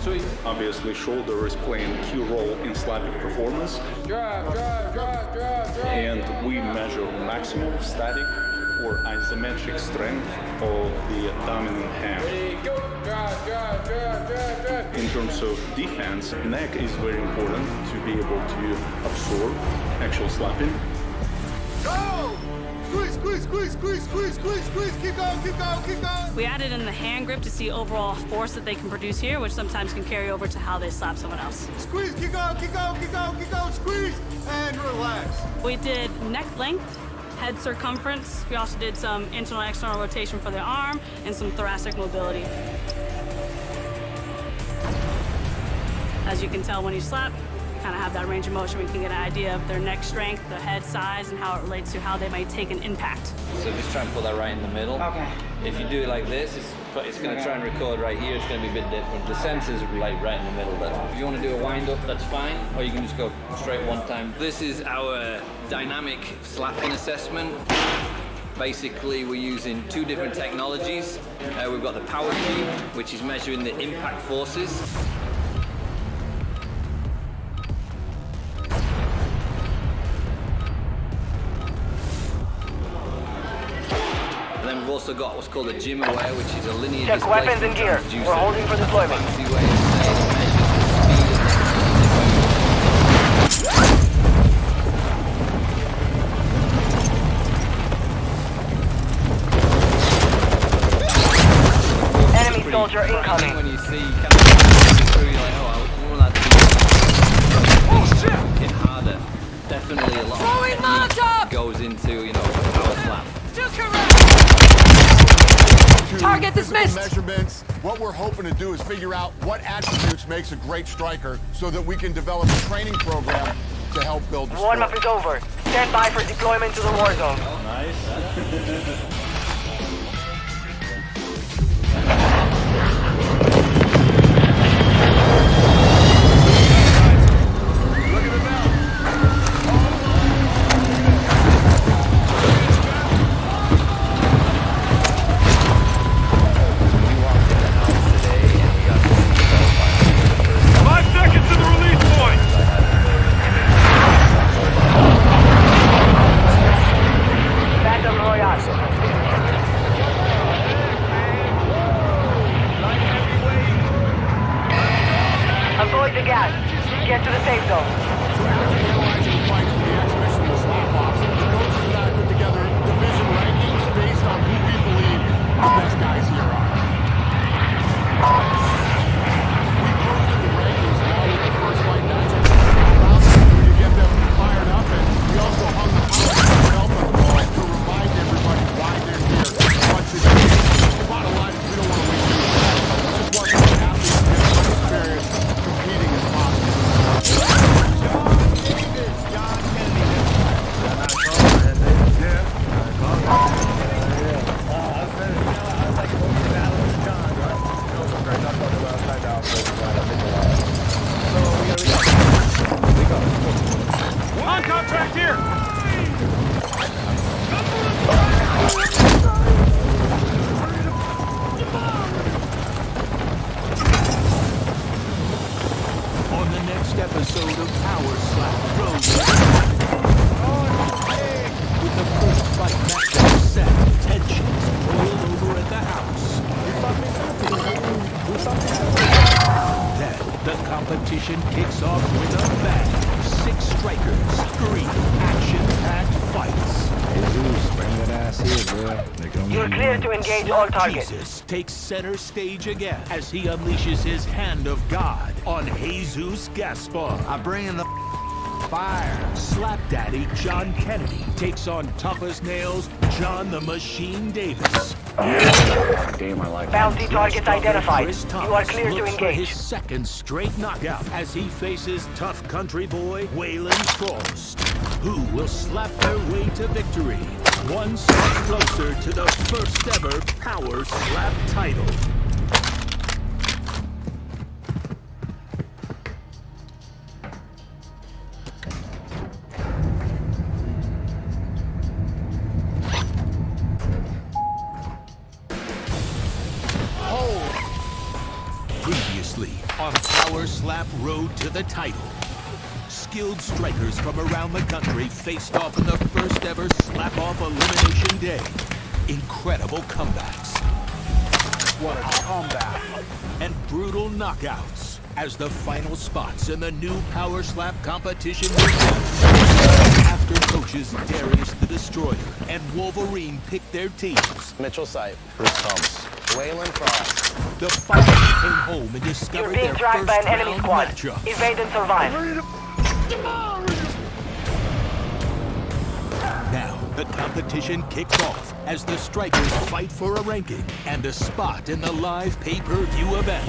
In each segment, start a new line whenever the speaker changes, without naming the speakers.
Sweet. Obviously, shoulder is playing a key role in slapping performance.
Drive.
And we measure maximum static or isometric strength of the dominant hand.
Ready, go. Drive.
In terms of defense, neck is very important to be able to absorb actual slapping.
Go! Squeeze. Keep going.
We added in the hand grip to see overall force that they can produce here, which sometimes can carry over to how they slap someone else.
Squeeze, keep going. Squeeze, and relax.
We did neck length, head circumference. We also did some internal and external rotation for the arm and some thoracic mobility. As you can tell when you slap, kind of have that range of motion. We can get an idea of their neck strength, the head size, and how it relates to how they might take an impact.
So just try and put that right in the middle.
Okay.
If you do it like this, it's going to try and record right here. It's going to be a bit different. The sensor's like right in the middle. But if you want to do a wind up, that's fine. Or you can just go straight one time. This is our dynamic slapping assessment. Basically, we're using two different technologies. We've got the power cube, which is measuring the impact forces. We've also got what's called a gym aware, which is a linear
Check weapons and gear. We're holding for deployment.
Fancy way of saying it measures the speed.
Enemy soldier incoming.
When you see kind of through, you're like, oh, I want that to be shit! Harder. Definitely a lot of technique goes into, you know, power slap.
Target dismissed.
Measurements. What we're hoping to do is figure out what attributes makes a great striker so that we can develop a training program to help build the sport.
Warm-up is over. Stand by for deployment to the war zone.
Nice.
Avoid the gas. Get to the safe zone.
So after analyzing the fight for the exhibition of the slap ops, the coaches and I put together division rankings based on who we believe the best guys here are. We posted the rankings along with the first fight matchup to get them fired up, and we also hung the help on the ball to remind everybody why they're here. The bottom line is we don't want to waste any time. We just want the athletes to get as much experience competing as possible.
On contract here.
On the next episode of Power Slap Rose. With the first fight matchup set, tensions boiled over at the house. Then the competition kicks off with a bang. 6 strikers, 3 action-packed fights.
You're clear to engage all targets.
Jesus takes center stage again as he unleashes his hand of God on Jesus Gaspar.
I bring in the fire.
Slap Daddy John Kennedy takes on tough as nails John the Machine Davis.
Damn, I like
Bounty targets identified.
Chris
You are
Thomas
clear to
looks for his
engage.
second straight knockout as he faces tough country boy Waylon Frost. Who will slap their way to victory? One step closer to the first ever Power Slap title. Previously on Power Slap Road to the title. Skilled strikers from around the country faced off in the first ever slap-off elimination day. Incredible comebacks.
What a comeback.
And brutal knockouts as the final spots in the new Power Slap competition were done. After coaches Darius the Destroyer and Wolverine picked their teams,
Mitchell Sipe, Bruce Thomas, Waylon Frost.
the fighters came home and
You're
discovered
being
their
tracked
first
by an enemy
round
squad.
matchup.
Evade and survive.
Now, the competition kicks off as the strikers fight for a ranking and a spot in the live pay-per-view event.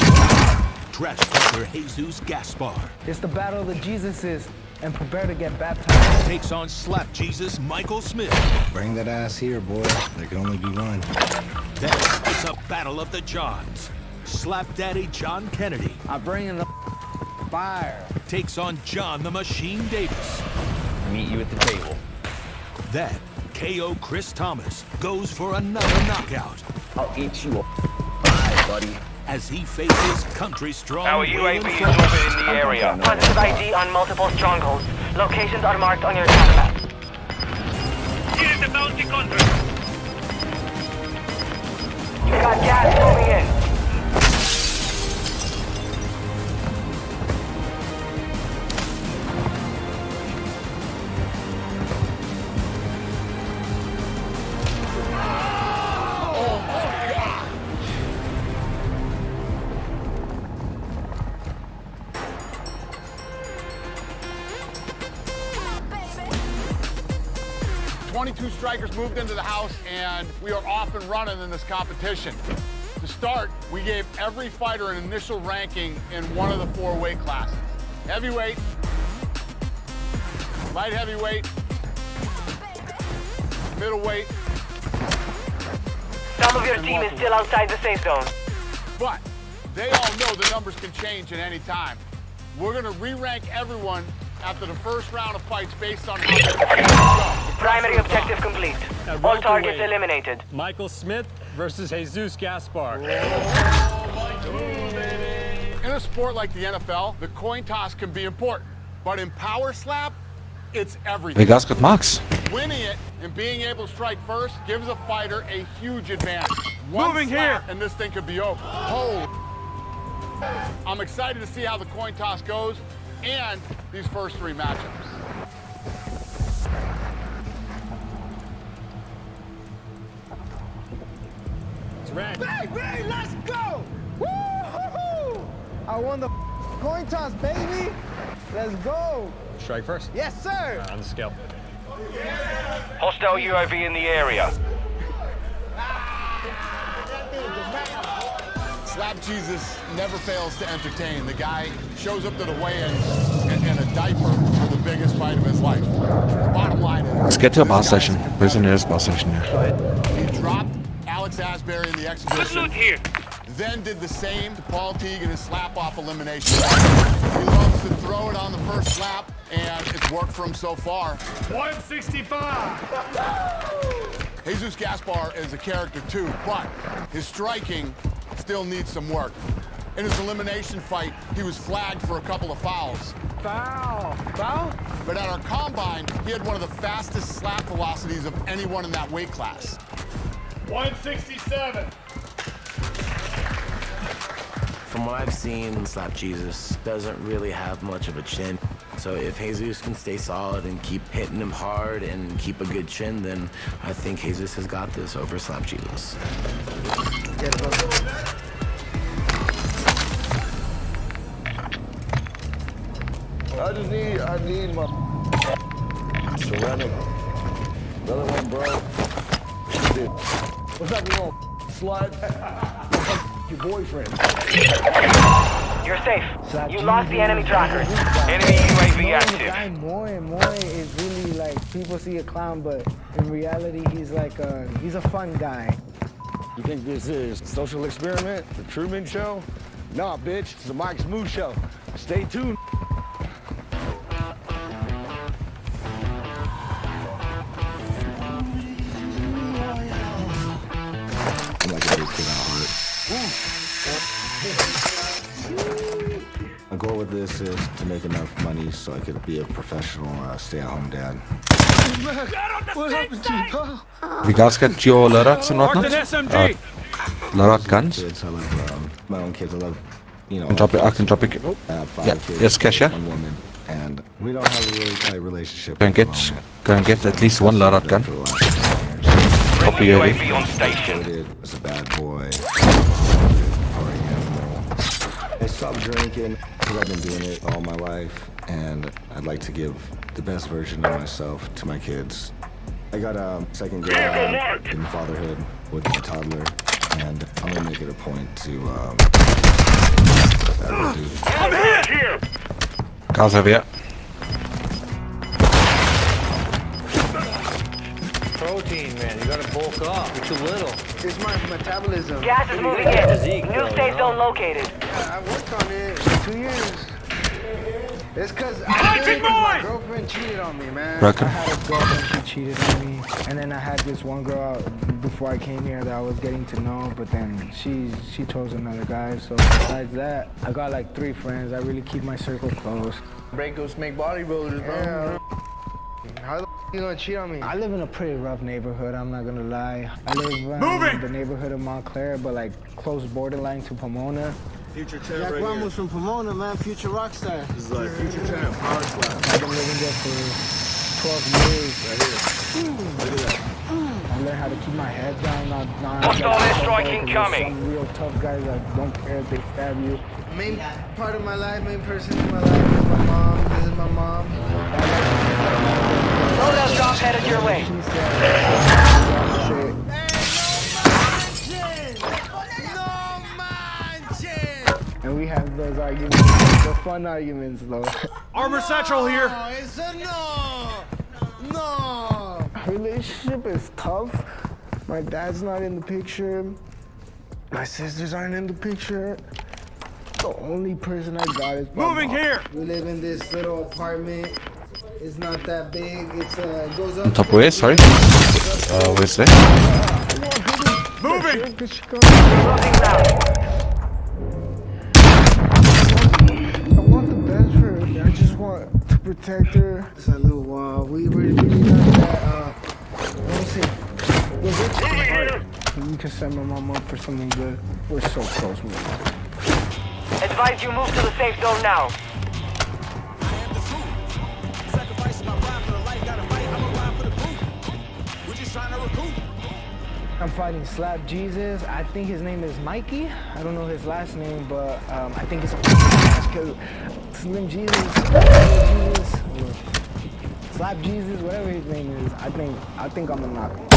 Trash talker Jesus Gaspar
It's the battle of the Jesuses, and prepare to get baptized.
takes on Slap Jesus Michael Smith.
Bring that ass here, boy. There can only be one.
Then it's a battle of the Johns. Slap Daddy John Kennedy
I bring in the fire.
takes on John the Machine Davis.
Meet you at the table.
Then, KO Chris Thomas goes for another knockout
I'll eat you alive, buddy.
as he faces country-strong
Our
Waylon
UAV is
Frost.
moving in the area. Positive ID on multiple strongholds. Locations are marked on your attack map. Here is the bounty contract. You got gas moving in.
Two strikers moved into the house, and we are off and running in this competition. To start, we gave every fighter an initial ranking in one of the 4 weight classes. Heavyweight, light heavyweight, middleweight.
Some of your team is still outside the safe zone.
But they all know the numbers can change at any time. We're gonna re-rank everyone after the first round of fights based on how they go.
Primary objective complete. All targets eliminated.
Michael Smith versus Jesus Gaspar.
In a sport like the NFL, the coin toss can be important, but in Power Slap, it's everything.
Vegas got Max.
Winning it and being able to strike first gives a fighter a huge advantage. One
Moving
slap
here.
and this thing could be over. Holy. I'm excited to see how the coin toss goes and these first 3 matchups.
It's red.
Baby, let's go! Woo-hoo-hoo! I won the coin toss, baby! Let's go!
Strike first.
Yes, sir!
On the scale.
Hostile UAV in the area.
Slap Jesus never fails to entertain. The guy shows up to the weigh-ins in a diaper for the biggest fight of his life. Bottom line is...
Let's get to a boss session. Where's the nearest boss session here?
He dropped Alex Asbury in the exhibition.
here.
Then did the same to Paul Teague in his slap-off elimination. He loves to throw it on the first slap, and it's worked for him so far.
165.
Jesus Gaspar is a character too, but his striking still needs some work. In his elimination fight, he was flagged for a couple of fouls.
Foul! Foul?
But at our combine, he had one of the fastest slap velocities of anyone in that weight class.
167.
From what I've seen, Slap Jesus doesn't really have much of a chin. So if Jesus can stay solid and keep hitting him hard and keep a good chin, then I think Jesus has got this over Slap Jesus.
I need my
Surrender.
another one, bro. Dude. What's up, you little slut? Your boyfriend.
You're safe. You lost the enemy trackers. Enemy UAV active.
Guy Moy is really like, people see a clown, but in reality, he's like he's a fun guy.
You think this is a social experiment? The Truman Show? Nah, bitch, it's the Mike Smooth Show. Stay tuned.
I'm like a big kid at heart. goal with this is to make enough money so I could be a professional stay-at-home dad.
What happened to you, huh?
Have you guys got your loadouts and
Marked
whatnot?
an SMG.
Loadout guns?
Kids, I love my own kids. I love, you know.
I can drop it.
I have 5
Yeah,
kids,
yes, Kesha.
1 woman, and we don't have a really tight relationship.
Go
at the moment.
and get at least one loadout gun.
For the last 10 years.
Copy UAV.
on station.
I was a bad boy. Party animal. I stopped drinking because I've been doing it all my life, and I'd like to give the best version of myself to my kids. I got a second grade in fatherhood with my toddler, and I'm gonna make it a point to
I'm here.
Guys over here.
Protein, man. You gotta bulk up. You're too little.
It's my metabolism.
Gas is moving in. New safe zone located.
I worked on it for 2 years. It's because my girlfriend cheated on me, man.
Broken.
I had a girlfriend, she cheated on me. And then I had this one girl before I came here that I was getting to know, but then she chose another guy. So besides that, I got like 3 friends. I really keep my circle close.
Breakers make bodybuilders, bro. Yeah. How the you gonna cheat on me?
I live in a pretty rough neighborhood, I'm not gonna lie. I live in the neighborhood of Montclair, but like close borderline to Pomona.
Future champ Jack Ramos from Pomona, man. Future rock star. This is like future champ, power slap.
I've been living there for 12 years.
Right here. Look at that.
I learned how to keep my head down, not
Hostile airstrike incoming.
Some real tough guys that don't care if they stab you.
Main part of my life, main person in my life is my mom. This is my mom.
Loadout drop headed your way.
She said, and we have those arguments, the fun arguments though.
Armor satchel here.
It's a no.
Relationship is tough. My dad's not in the picture. My sisters aren't in the picture. The only person I got is my
Moving
mom.
here.
We live in this little apartment. It's not that big. It's it goes up.
On top where? Sorry. Where's that?
Moving.
Closing down.
I want the best for her. I just want to protect her.
It's a little while. We really not that. Let me see.
You can set my mom up for something good. We're so close, man.
Advise you move to the safe zone now.
I'm fighting Slap Jesus. I think his name is Mikey. I don't know his last name, but I think it's a match because Slim Jesus, Slap Jesus, whatever his name is. I think I'm gonna knock him.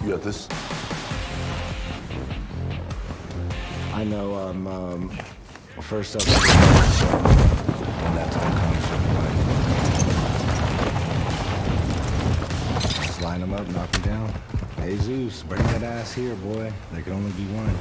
You got this?
I know first up when that time comes. Just line them up, knock them down. Hey Zeus, bring that ass here, boy. There can only be one.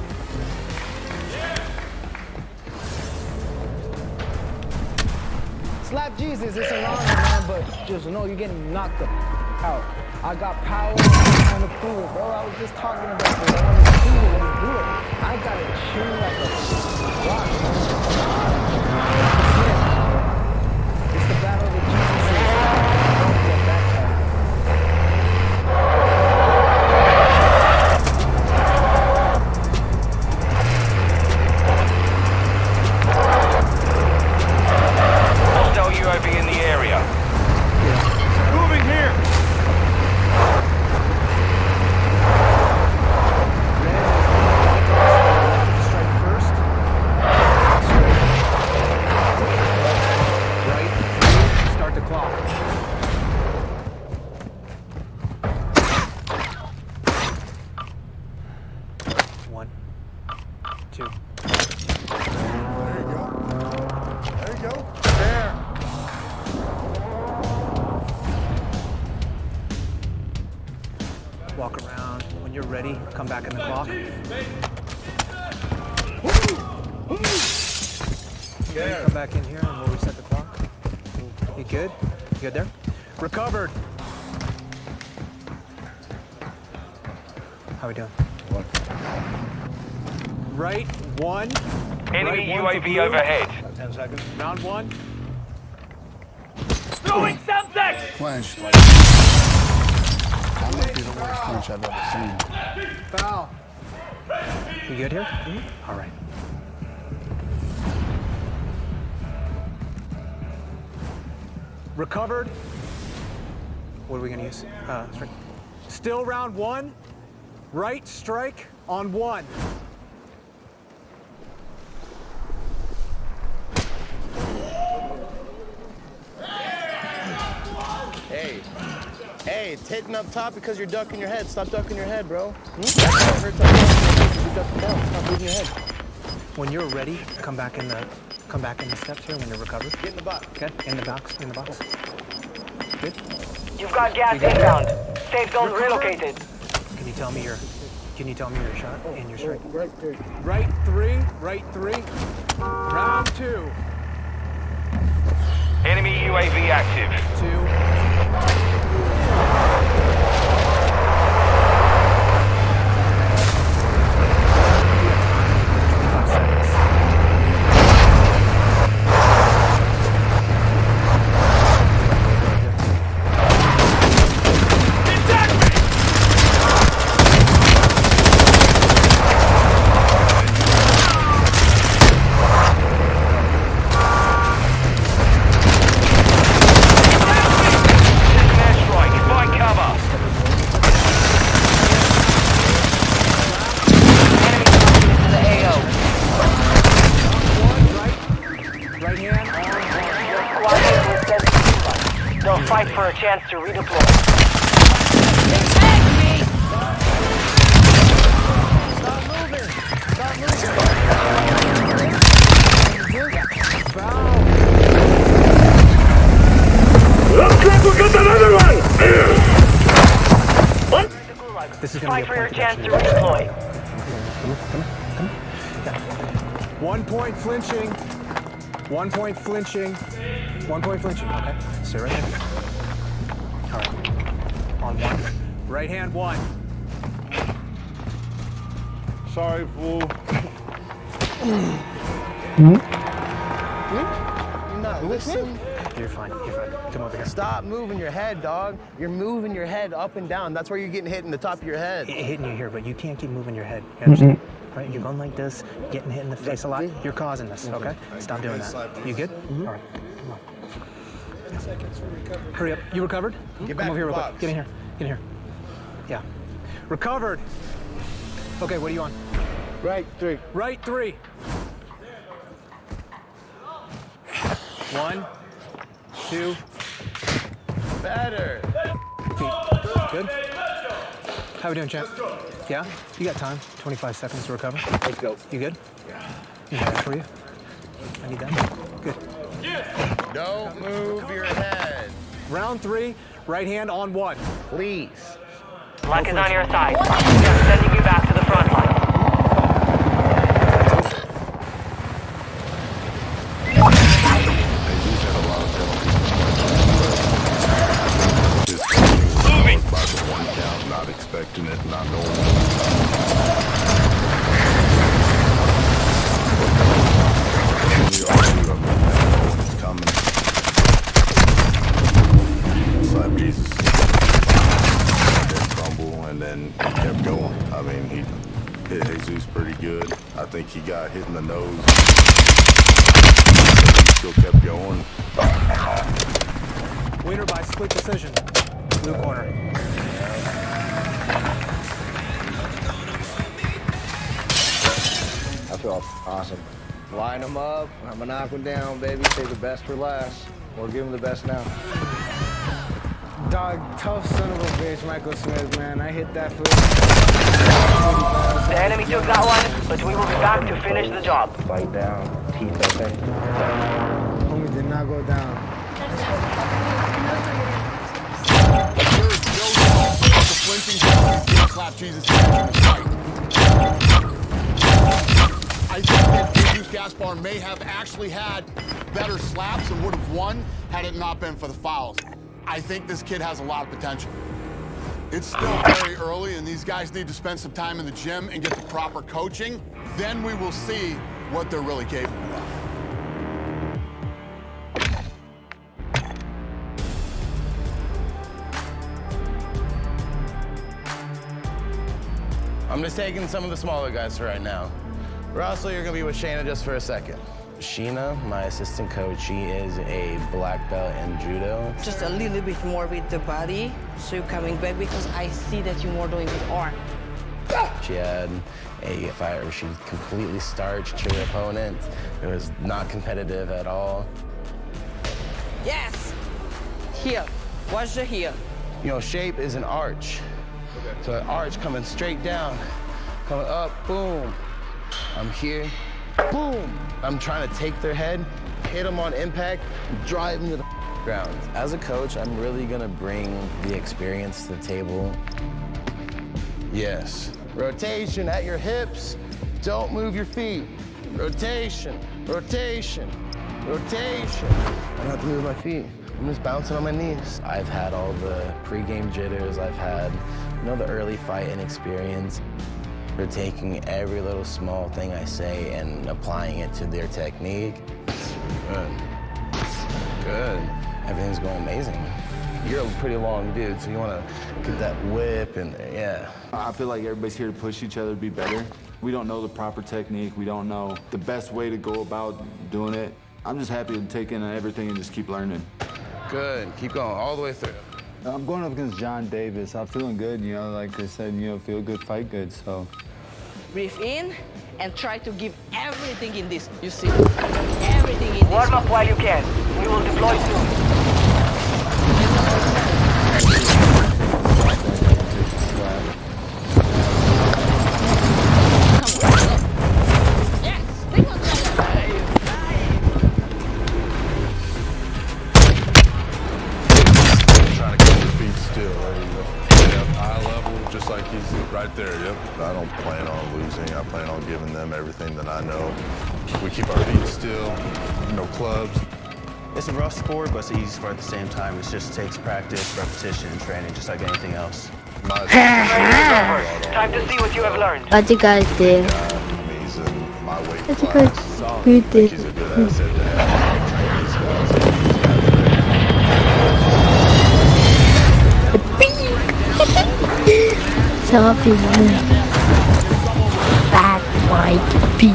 Slap Jesus, it's an honor, man, but just know you're getting knocked out. I got power, I'm trying to prove it, bro. I was just talking about this. I want to see it when you do it. I got it chewed like a rock, man. It's the battle of the Jesus. Don't get that time.
Hostile UAV in the area.
Moving here.
Strike first.
Right. Start the clock. One, two.
There you go. There.
Walk around. When you're ready, come back in the clock. Come back in here and we'll reset the clock. You good? You good there? Recovered. How we doing?
What?
Right one.
Enemy
Right one
UAV
for blue.
overhead.
10 seconds.
Round one.
Doing something!
Flash. That might be the worst punch I've ever seen.
Foul. You good here? All right. Recovered. What are we gonna use? Strike. Still round one. Right strike on one.
Hey, it's hitting up top because you're ducking your head. Stop ducking your head, bro. That's how it hurts up top because you're ducking down. Stop moving your head.
When you're ready, come back in the steps here when you're recovered.
Get in the box.
Okay, in the box. Good.
You've got gas inbound. Safe zone relocated.
Can you tell me your shot and your strike?
Right there.
Right three. Round two.
Enemy UAV active.
Two.
They'll fight for a chance to redeploy.
Looks like we got another one!
This is gonna
Fight
be
for
a
your
point
chance to
action.
redeploy.
Come on. Yeah. 1 point flinching. 1 point flinching. 1 point flinching. Okay. Stay right there. All right. On one. Right hand one.
Sorry, fool.
You're not listening.
You're fine. Come over here.
Stop moving your head, dog. You're moving your head up and down. That's where you're getting hit in the top of your head.
Hitting you here, but you can't keep moving your head. You understand? Right? You're going like this, getting hit in the face a lot. You're causing this, okay? Stop doing that. You good? All right. Come on. Hurry up. You recovered?
Get back
Come over here
in
real
the
quick.
box.
Get in here. Get in here. Yeah. Recovered. Okay, what are you on?
Right three.
Right three. 1, 2.
Better.
Good. How we doing, champ? Yeah? You got time. 25 seconds to recover.
Let's go.
You good? You got that for you? I need that. Good.
Don't move your head.
Round 3, right hand on 1.
Please.
Black is on your side. They're sending you back to the front line.
Not expecting it, not knowing it's coming. Slap Jesus. Fumble, and then he kept going. I mean, he hit Jesus pretty good. I think he got hit in the nose. He still kept going.
Winner by split decision. Blue corner.
I feel awesome. Line them up. I'm gonna knock them down, baby. Save the best for last. Or give them the best now.
Dog, tough son of a bitch, Michael Smith, man. I hit that for
The enemy took that one, but we will be back to finish the job.
Bite down. Teeth, okay? Homie did not go down.
Slap Jesus in the fight. I think that Gaspar may have actually had better slaps and would have won had it not been for the fouls. I think this kid has a lot of potential. It's still very early, and these guys need to spend some time in the gym and get the proper coaching. Then we will see what they're really capable of.
I'm just taking some of the smaller guys for right now. Russell, you're gonna be with Shayna just for a second. Sheena, my assistant coach, she is a black belt in judo.
Just a little bit more with the body, so you're coming back because I see that you're more doing with arm.
She had a fight where she completely starched her opponent. It was not competitive at all.
Yes! Here, watch the heel.
You know, shape is an arch. So an arch coming straight down, coming up, boom. I'm here, boom. I'm trying to take their head, hit them on impact, drive them to the ground. As a coach, I'm really gonna bring the experience to the table. Yes. Rotation at your hips. Don't move your feet. Rotation, rotation, rotation. I don't have to move my feet. I'm just bouncing on my knees. I've had all the pregame jitters. I've had, you know, the early fight inexperience. They're taking every little small thing I say and applying it to their technique. Good. Good. Everything's going amazing. You're a pretty long dude, so you want to get that whip and yeah.
I feel like everybody's here to push each other to be better. We don't know the proper technique. We don't know the best way to go about doing it. I'm just happy to take in everything and just keep learning.
Good. Keep going all the way through.
I'm going up against John Davis. I'm feeling good, you know, like I said, you know, feel good, fight good, so.
Breathe in and try to give everything in this. You see, everything in this.
Warm up while you can. We will deploy soon.
Right there, yep. I don't plan on losing. I plan on giving them everything that I know. We keep our feet still, no clubs.
It's a rough sport, but it's an easy sport at the same time. It just takes practice, repetition, and training, just like anything else.
Time to see what you have learned.
What you guys do?
He's in my weight
What
class.
you guys do?
He's a good asset to have.
Something bad white bee.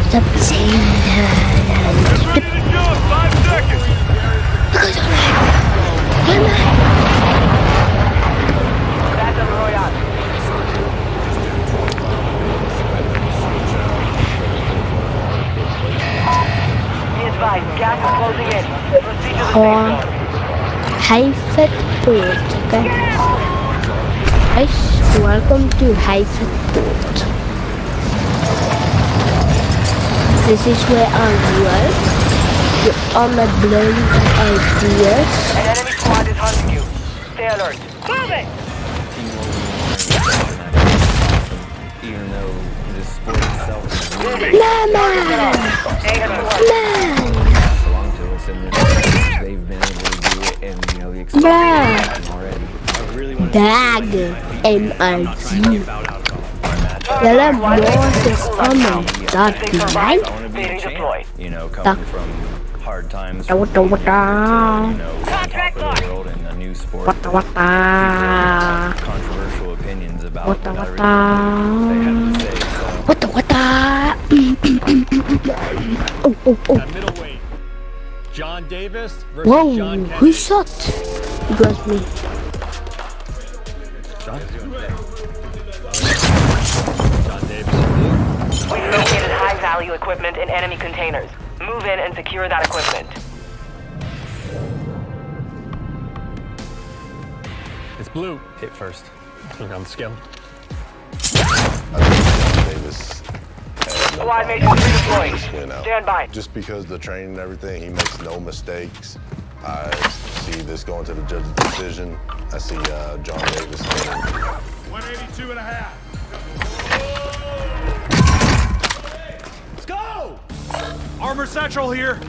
Stop saying that.
5 seconds.
Battle Royale. Be advised, gas is closing in. Proceed to the safe zone.
High-Fat Port, okay? Guys, welcome to High-Fat Port. This is where I work with all my brilliant ideas.
An enemy squad is hunting you. Stay alert. Move it!
Even though the sport itself is belong to us, and they've been able to do it, and you know the experience already. I really want to
Dag MRG. Dalam Moses Omong Dark
you know, coming from hard times,
Contract
world and a new sport. Controversial opinions about what I really they have to say.
At middleweight, John Davis versus
Whoa,
John Kennedy.
who shot? It was me.
John Davis.
We've located high-value equipment in enemy containers. Move in and secure that equipment.
It's blue. Hit first. Look on the scale.
Davis.
Squad mates redeploying. Stand by.
Just because the training and everything, he makes no mistakes. I see this going to the judge's decision. I see John Davis winning.
182 and a half. Over Central here.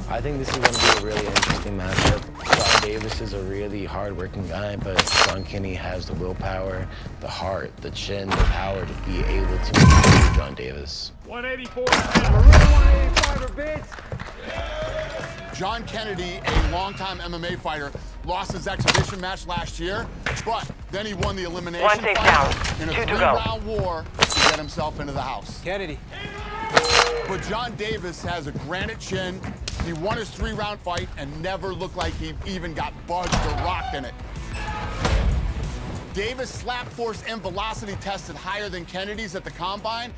I think this is going to be a really interesting matchup. John Davis is a really hard-working guy, but John Kinney has the willpower, the heart, the chin, the power to be able to beat John Davis.
184.
Maroon 185er, bitch.
John Kennedy, a longtime MMA fighter, lost his exhibition match last year, but then he won the elimination
One take
fight
down.
in a
2 to go.
three-round war to get himself into the house.
Kennedy.
But John Davis has a granite chin. He won his 3-round fight and never looked like he even got budged or rocked in it. Davis' slap force and velocity tested higher than Kennedy's at the combine,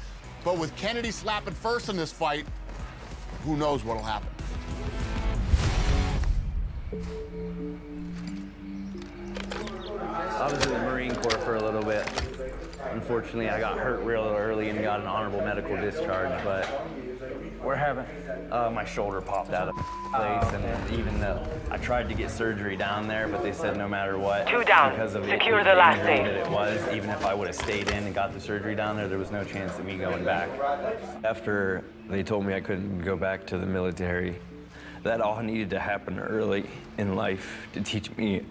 but with Kennedy slapping first in this fight, who knows what'll happen.
I was in the Marine Corps for a little bit. Unfortunately, I got hurt real early and got an honorable medical discharge, but we're having, my shoulder popped out of place, and even though I tried to get surgery down there, but they said no matter what,
2 down.
because of
Secure
it,
the last
injury
safe.
that it was, even if I would have stayed in and got the surgery down there was no chance of me going back.
After they told me I couldn't go back to the military, that all needed to happen early in life to teach me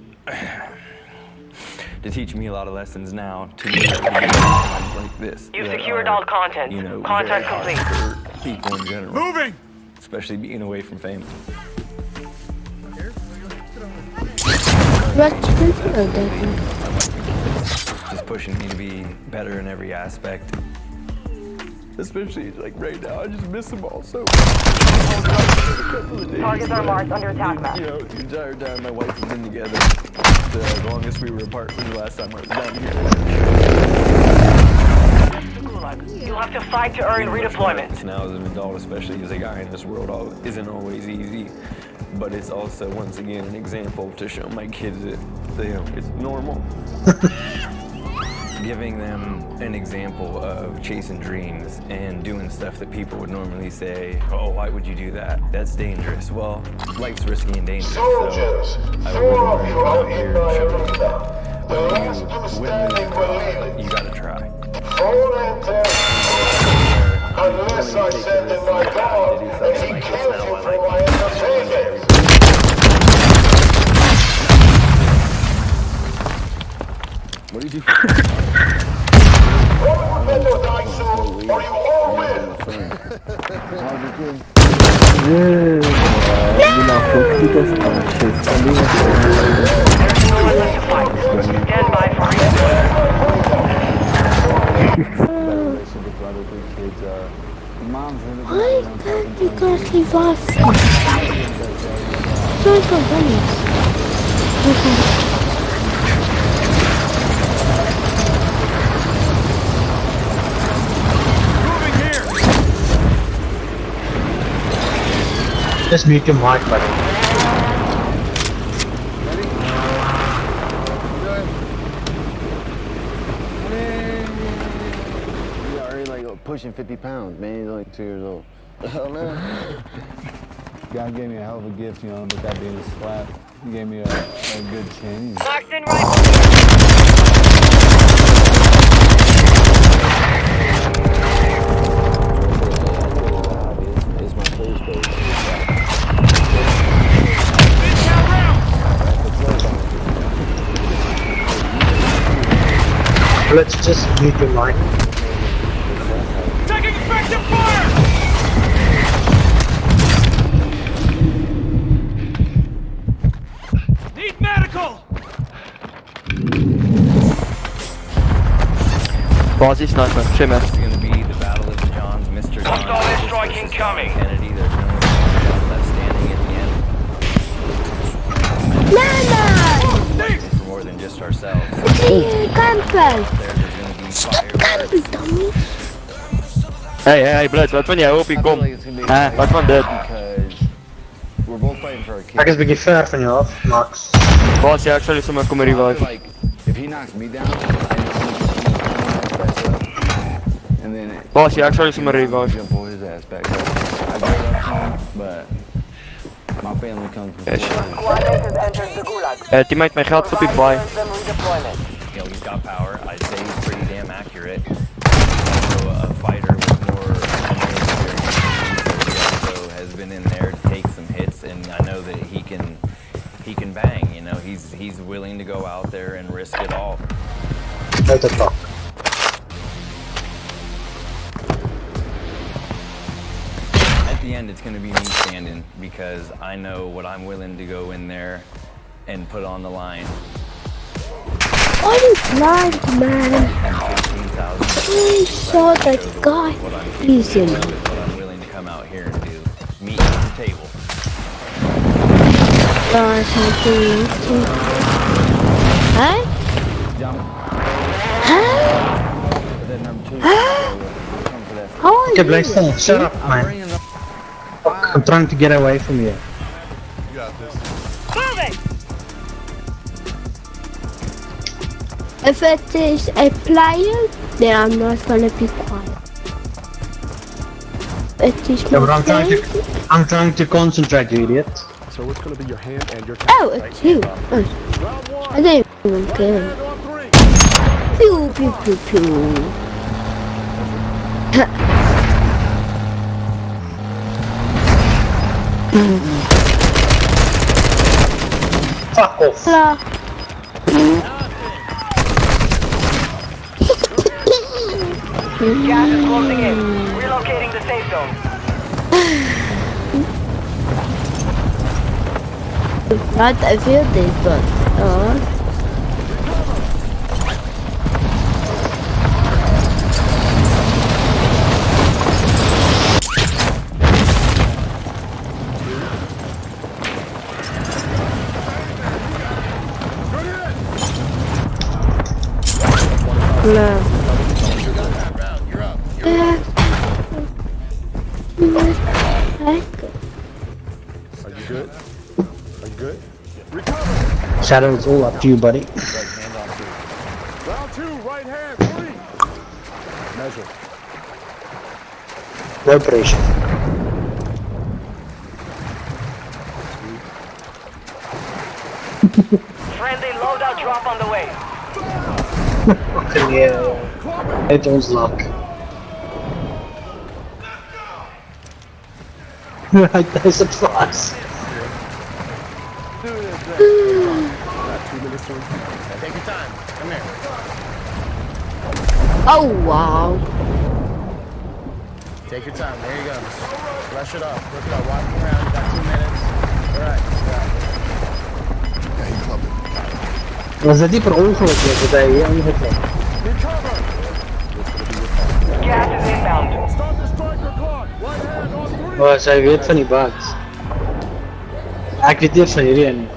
a lot of lessons now to be able to get times like this.
You've
that
secured
are,
all content.
you know,
Contract
very
complete.
hard for people in general.
Moving!
Especially being away from family. Just pushing me to be better in every aspect. Especially like right now, I just miss them all so much.
Targets are marked under attack map.
You know, the entire time my wife has been together, the longest we were apart was the last time I was down here.
You'll have to fight to earn redeployment.
Now as an adult, especially as a guy in this world, isn't always easy. But it's also, once again, an example to show my kids that, you know, it's normal. Giving them an example of chasing dreams and doing stuff that people would normally say, oh, why would you do that? That's dangerous. Well, life's risky and dangerous.
Soldiers,
So I
4 of you
come
are
out here
in
and
my
show
arena. The
whether
last
you
two
win, lose,
standing
or
will
draw,
live.
you gotta try.
4 unless I send in my dog and he kills you for my entertainment.
What did you
One would better die soon, or you all will.
Stand by for
Why don't you guys leave off? Don't go bunnies.
Just mute your mic, buddy.
He's already like pushing 50 pounds, man. He's only 2 years old. Hell no.
God gave me a hell of a gift, you know, but that being a slap. He gave me a good chin.
Marksman rifle.
It's my first day.
Let's just mute your mic.
Taking effective fire! Need medical!
Bossy sniper, shimmer.
It's gonna be the battle of the Johns, Mr. John.
Hostile airstrike incoming.
Kennedy, there's no one left standing at the end. For more than just ourselves.
Campbell!
There's gonna be fireworks.
Hey, blöd, wat van jou op, hier kom. Wat van dit?
We're both fighting for our kids.
Ek is bietjie ver van jou af, Max.
Boss, ja, ek sal jou sommer kom revive.
Like, if he knocks me down, and then
Boss, ja, ek sal jou sommer revive.
jump on his ass back up. I go up to him, but my family comes from
Yes.
Squad mate has entered the gulag.
Teammate, my geld op die baai.
Them redeployment.
You know, he's got power. I'd say he's pretty damn accurate. Also a fighter with more experience. He also has risk it all.
Uit het dak.
At the end, it's going to be me standing because I know what I'm willing to go in there and put on the line.
Why are you blind, man? I saw that guy. Easy.
What I'm willing to come out here and do. Meet at the table.
Huh? How
Okay, blijf staan. Shut up, man. Fuck, I'm trying to get away from you.
You got this.
If it is a player, then I'm not gonna be quiet. It is
Yeah,
not
but I'm trying to concentrate, you idiot.
So it's going to be your hand and your
Oh, it's you. Oh. I didn't even care. Pew, pew, pew, pew.
Fuck off.
Gas is closing in. Relocating the safe zone.
Right, I feel this, but no.
Are you good? Are you good?
Shadow, it's all up to you, buddy.
Round 2, right hand, 3.
Measure.
No pressure.
Friendly loadout drop on the way.
Fucking yeah. It was luck. Right, there's a plus.
Take your time. Come here.
Oh wow.
Take your time. There you go. Rush it up. Look it up. Walk around. You got 2 minutes. Alright.
Yeah, he clubbed it.
Was dat die per ongeluk dat hij hier aangeklikt?
Gas is inbound.
Start the striker clock. Right hand on 3.
Maar zij weet van die bugs. Ik weet eerst van jullie en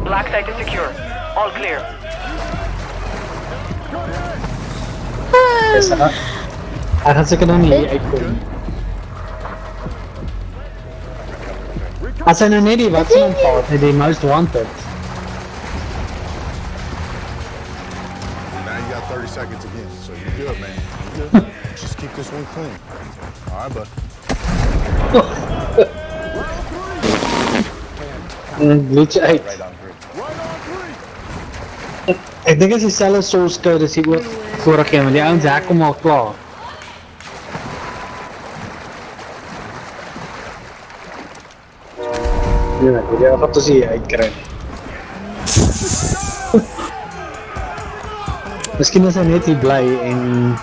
Black site is secure. All clear.
hij gaat zeker nog niet uitkomen. Als hij nou net die Watson omvalt, hij die most wanted.
Now you got 30 seconds again, so you're good, man. You're good. Just keep this one clean. All right, bud.
Glitch uit. Ik denk dat is diezelfde source code als die ook vorige keer, maar die ouwens hack hem al klaar. Ja, die gaat dus hier uitkrijgen. Misschien is hij net hier blij en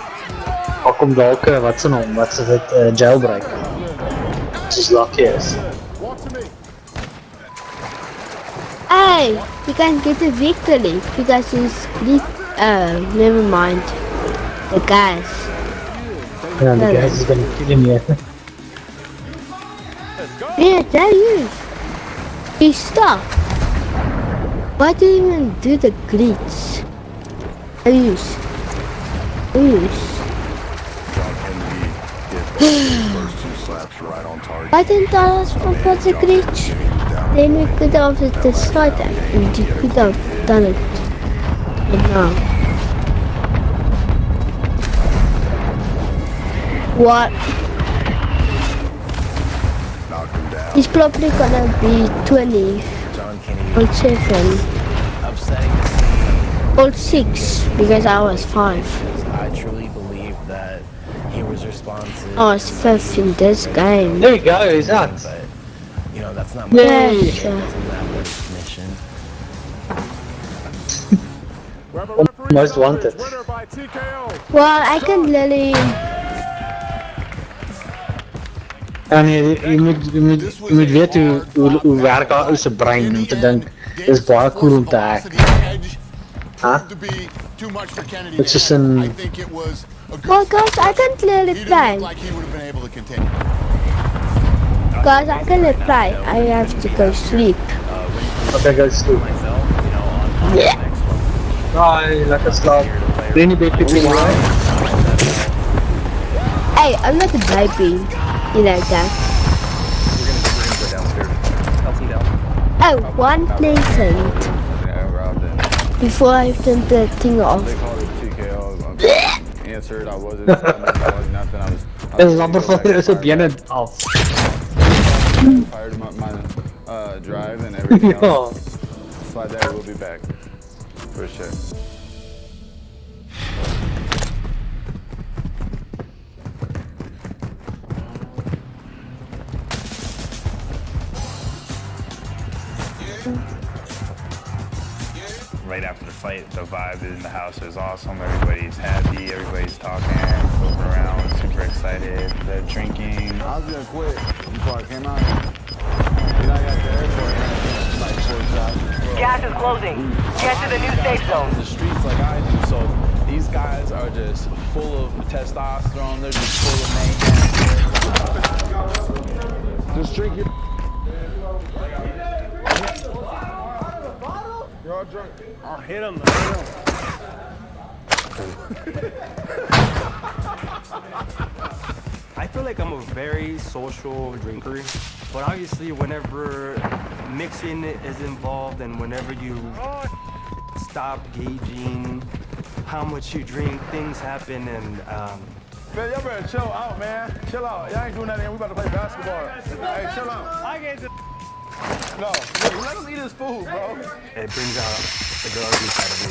al komt dalk wat ze noem, wat ze dit jailbreak. Just lucky is.
Hey, you can get a victory because it's never mind. The guys.
Yeah, the guys is gonna kill him here.
Yeah, there he is. He's stuck. Why do you even do the glitch? Use.
John Kennedy did first 2 slaps right on target.
Why didn't I ask for the glitch? Then we could have destroyed them and you could have done it. And now. What?
Knocked him down.
He's probably gonna be 20 or 7
Upsetting to see.
or 6 because I was 5.
I truly believe that he was responsive.
I was 5th in this game.
There you go, he's out.
But, you know, that's not
Yeah,
my
sure.
that's not my mission.
Most wanted.
Well, I can literally.
En je moet weten hoe werkt zijn brein om te denken. Het is baie cool om te hack. Huh? It's just an...
Well, guys, I can't literally play. Guys, I can't play. I have to go sleep.
Okay, go sleep.
Yeah.
Bye, lekker slaap. Rainy baby ping, right?
Hey, I'm not a baby. You know that. Oh, one pleasant. Before I turn the thing off.
They called it TKO. Answered, I wasn't nothing. I was
is op benen af.
fired my drive and everything else. Slide there, we'll be back. For sure.
Right after the fight, the vibe in the house is awesome. Everybody's happy, everybody's talking, moving around, super excited. They're drinking.
I was gonna quit before I came out here. Then I got to the airport and like 4 shots.
Gas is closing. Get to the new safe zone.
The streets like I do, so these guys are just full of testosterone. They're just full of mayhem.
Just drink your. You're all drunk.
I'll hit him. I feel like I'm a very social drinker, but obviously whenever mixing is involved and whenever you stop gauging how much you drink, things happen and
Man, y'all better chill out, man. Chill out. Y'all ain't doing nothing. We about to play basketball. Hey, chill out.
I get the
No, let him eat his food, bro.
It brings out the ugly side of me.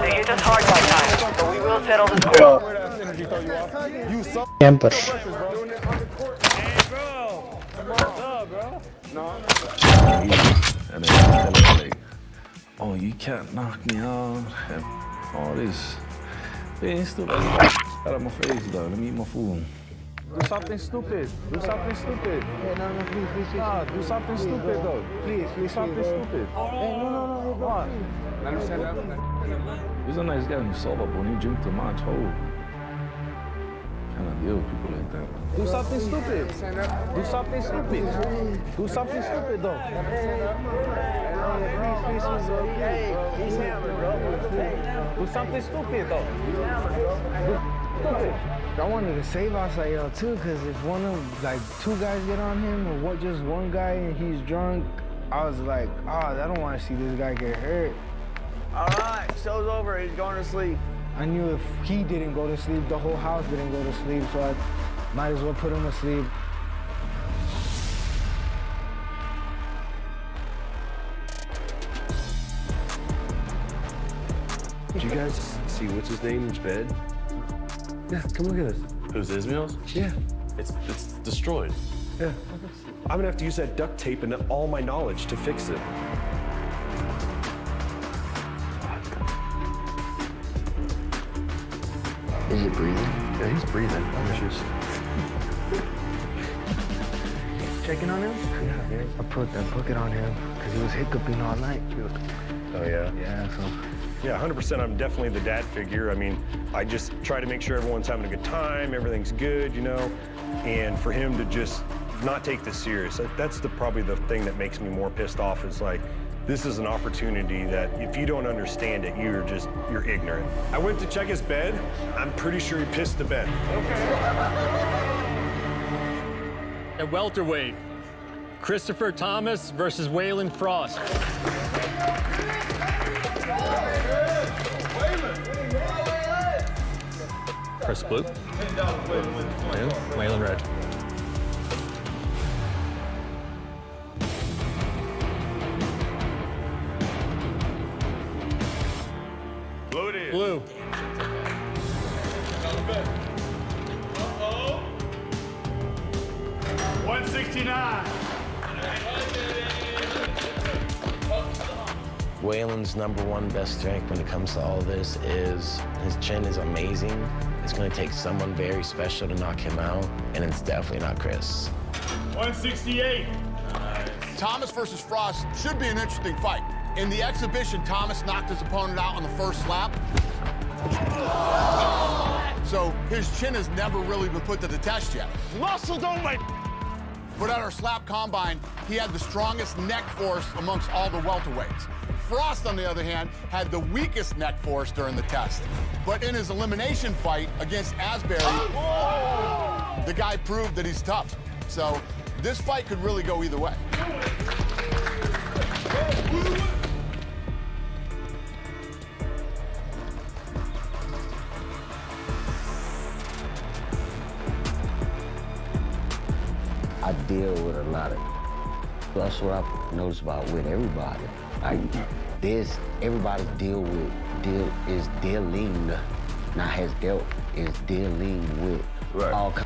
They hit us hard that time, but we will settle the score.
Camper.
And then like, oh, you can't knock me out. And all this. Being stupid. Out of my face, though. Let me eat my food.
Do something stupid. Do something stupid. Hey, no, please. Nah, do something stupid, though. Please, do something stupid. Hey, no, come on. Understand that?
He's a nice guy when he's sober, but when he drinks too much, can't deal with people like that.
Do something stupid. Do something stupid. Do something stupid, though. Please, hey, he's hammered, bro. Do something stupid, though. He's hammered, bro. Stupid.
I wanted to save Asael too, because if one of like 2 guys get on him or what, just one guy and he's drunk, I was like, I don't want to see this guy get hurt.
All right, show's over. He's going to sleep.
I knew if he didn't go to sleep, the whole house didn't go to sleep, so I might as well put him to sleep.
Did you guys see what's his name's bed?
Yeah, come look at this.
Who's Ismail's?
Yeah.
It's destroyed.
Yeah.
I'm gonna have to use that duct tape and all my knowledge to fix it.
Is he breathing?
Yeah, he's breathing. Just...
Checking on him? Yeah, man. I put that bucket on him because he was hiccuping all night.
Oh, yeah?
Yeah, so.
Yeah, 100%. I'm definitely the dad figure. I mean, I just try to make sure everyone's having a good time, everything's good, you know, and for him to just not take this serious. That's probably the thing that makes me more pissed off is like, this is an opportunity that if you don't understand it, you're ignorant. I went to check his bed. I'm pretty sure he pissed the bed.
At welterweight, Christopher Thomas versus Waylon Frost. Chris blue. Blue. Waylon red.
Blue it is.
Blue.
Uh-oh. 169.
Waylon's #1 best strength when it comes to all this is his chin is amazing. It's going to take someone very special to knock him out, and it's definitely not Chris.
168. Thomas versus Frost should be an interesting fight. In the exhibition, Thomas knocked his opponent out on the first slap. So his chin has never really been put to the test yet. Muscle don't make. But at our slap combine, he had the strongest neck force amongst all the welterweights. Frost, on the other hand, had the weakest neck force during the test. But in his elimination fight against Asbury, the guy proved that he's tough. So this fight could really go either way.
I deal with a lot of, that's what I noticed about with everybody. Like this, everybody's dealing, not has dealt, is dealing with all kinds.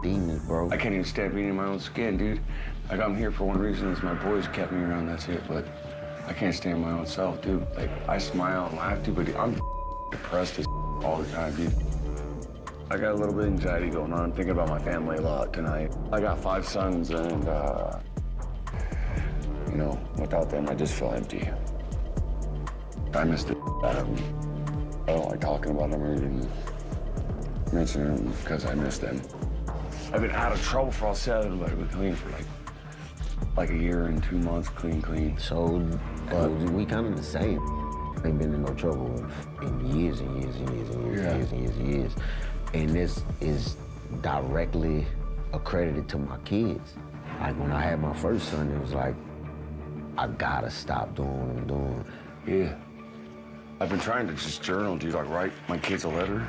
Demons, bro.
I can't even stand being in my own skin, dude. Like, I'm here for one reason, is my boys kept me around, that's it. But I can't stand my own self, dude. Like, I smile and laugh, dude, but I'm depressed as all the time, dude. I got a little bit of anxiety going on. I'm thinking about my family a lot tonight. I got 5 sons, and, you know, without them, I just feel empty. I miss the out of them. I don't like talking about them or even mentioning them because I miss them. I've been out of trouble for all 7, but I've been clean for like a year and 2 months, clean.
So, we kind of the same. Ain't been in no trouble in years and years and years and years and years and years and years. And this is directly accredited to my kids. Like, when I had my first son, it was like, I gotta stop doing what I'm doing.
Yeah. I've been trying to just journal, dude, like write my kids a letter.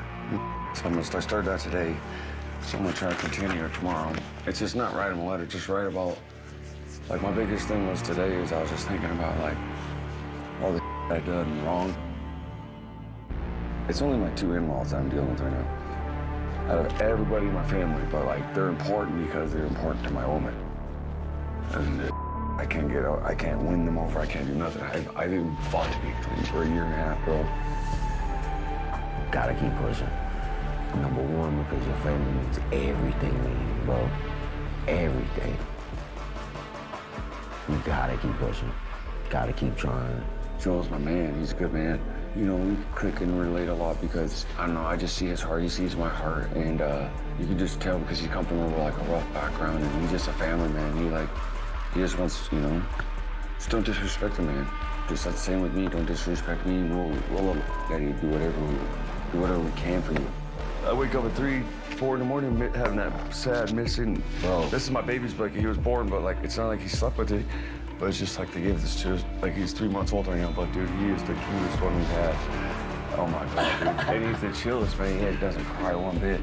So I started that today. So I'm gonna try to continue it tomorrow. It's just not write them a letter, just write about, like, my biggest thing was today is I was just thinking about, like, all the I done wrong. It's only my 2 in-laws that I'm dealing with right now. Out of everybody in my family, but, like, they're important because they're important to my woman. And I can't get out. I can't win them over. I can't do nothing. I didn't fought to be clean for a year and a half, bro.
Gotta keep pushing. Number one, because your family means everything to you, bro. Everything. You gotta keep pushing. Gotta keep trying.
Joel's my man. He's a good man. You know, we click and relate a lot because, I don't know, I just see his heart. He sees my heart. And you can just tell because he comes from like a rough background and he's just a family man. He just wants, you know, just don't disrespect him, man. Just that's the same with me. Don't disrespect me. We'll let you do whatever we can for you.
I wake up at 3, 4 in the morning having that sad missing.
Bro.
This is my baby's blanket. He was born, but like it's not like he slept with it. But it's just like they gave this to us. Like he's 3 months old right now, but dude, he is the cutest one we've had. Oh my God, dude. And he's the chillest, man. He doesn't cry one bit.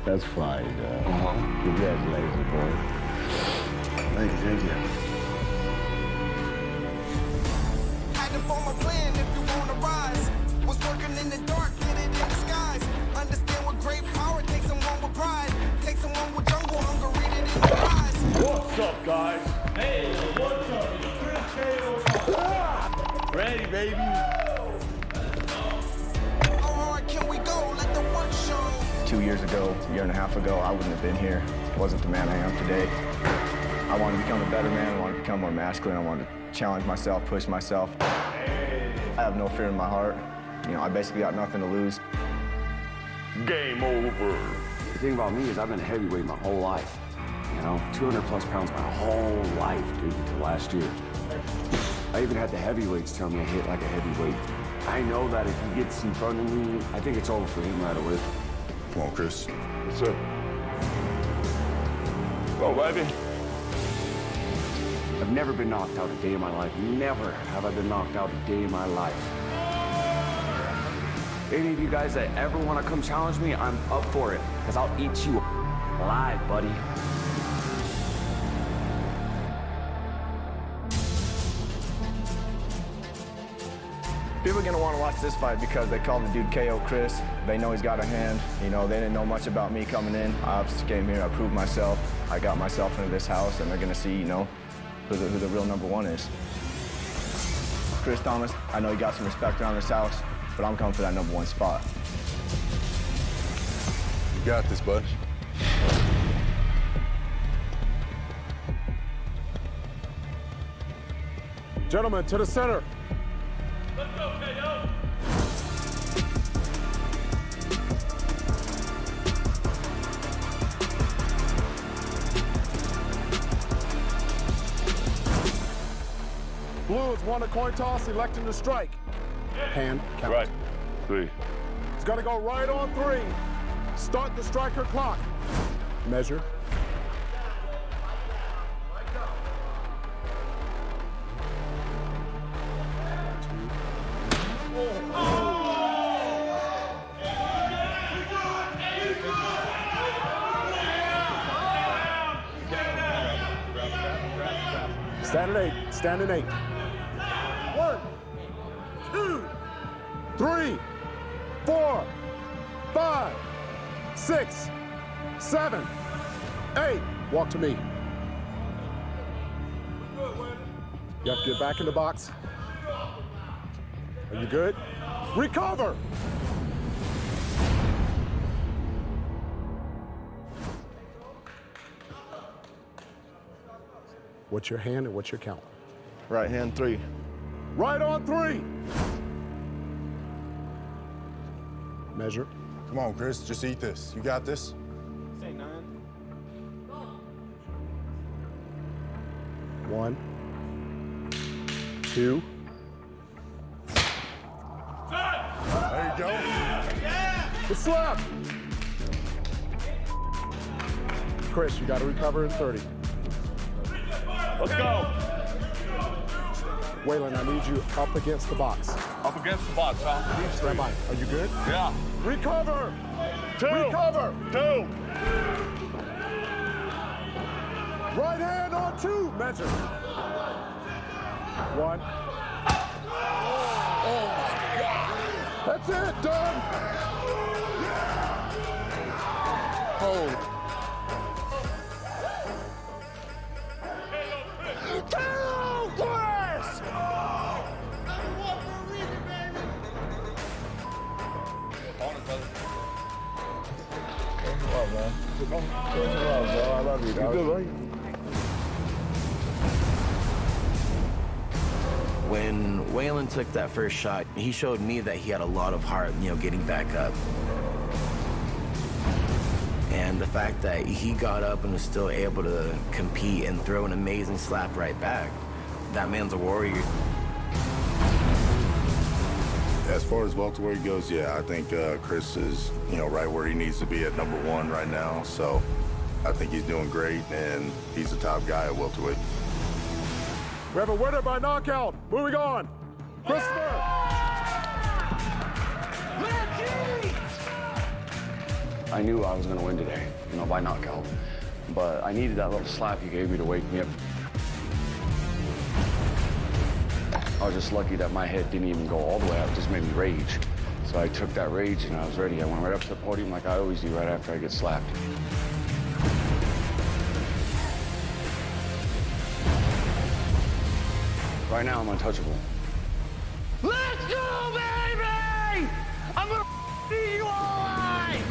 That's fine, Congratulations, boy.
Thank you.
Had to form a plan if you wanna rise. Was working in the dark, did it in disguise. Understand what great power takes someone with pride. Take someone with jungle hunger, read it in their eyes.
What's up, guys? Hey, what's up? It's Chris K. Ready, baby.
How hard can we go? Let the work show.
2 years ago, a year and a half ago, I wouldn't have been here. I wasn't the man I am today. I wanted to become a better man. I wanted to become more masculine. I wanted to challenge myself, push myself. I have no fear in my heart. You know, I basically got nothing to lose.
Game over.
The thing about me is I've been a heavyweight my whole life. You know, 200 plus pounds my whole life, dude, until last year. I even had the heavyweights tell me I hit like a heavyweight. I know that if he gets in front of me, I think it's over for him right away.
Come on, Chris.
Yes, sir. Go, baby.
I've never been knocked out a day in my life. Never have I been knocked out a day in my life. Any of you guys that ever want to come challenge me, I'm up for it. Because I'll eat you alive, buddy.
People are gonna want to watch this fight because they call the dude KO Chris. They know he's got a hand. You know, they didn't know much about me coming in. I just came here, I proved myself. I got myself into this house, and they're gonna see, you know, who the real number one is. Chris Thomas, I know you got some respect around this house, but I'm coming for that number one spot.
You got this, bud.
Gentlemen, to the center.
Let's go, KO.
Blues won a coin toss, electing to strike. Hand count.
Right. 3.
It's gonna go right on 3. Start the striker clock. Measure. Stand at 8. Stand at 8. 1, 2, 3, 4, 5, 6, 7, 8. Walk to me. You have to get back in the box. Are you good? Recover! What's your hand and what's your count?
Right hand 3.
Right on 3. Measure.
Come on, Chris, just eat this. You got this?
Say 9.
1, 2.
There you go.
Good slap. Chris, you got to recover in 30.
Let's go.
Waylon, I need you up against the box.
Up against the box, huh?
Stand by. Are you good?
Yeah.
Recover.
2.
Recover.
2.
Right hand on 2. Measure. 1. Oh my God. That's it. Done. Oh.
I love you, dog. You good, buddy?
When Waylon took that first shot, he showed me that he had a lot of heart, getting back up. And the fact that he got up and was still able to compete and throw an amazing slap right back, that man's a warrior.
As far as welterweight goes, yeah, I think Chris is, right where he needs to be at #1 right now. So I think he's doing great, and he's the top guy at welterweight.
We have a winner by knockout. Moving on. Christopher.
I knew I was going to win today, by knockout. But I needed that little slap you gave me to wake me up. I was just lucky that my head didn't even go all the way out. It just made me rage. So I took that rage and I was ready. I went right up to the podium like I always do right after I get slapped. Right now, I'm untouchable.
Let's go, baby! I'm gonna eat you all alive!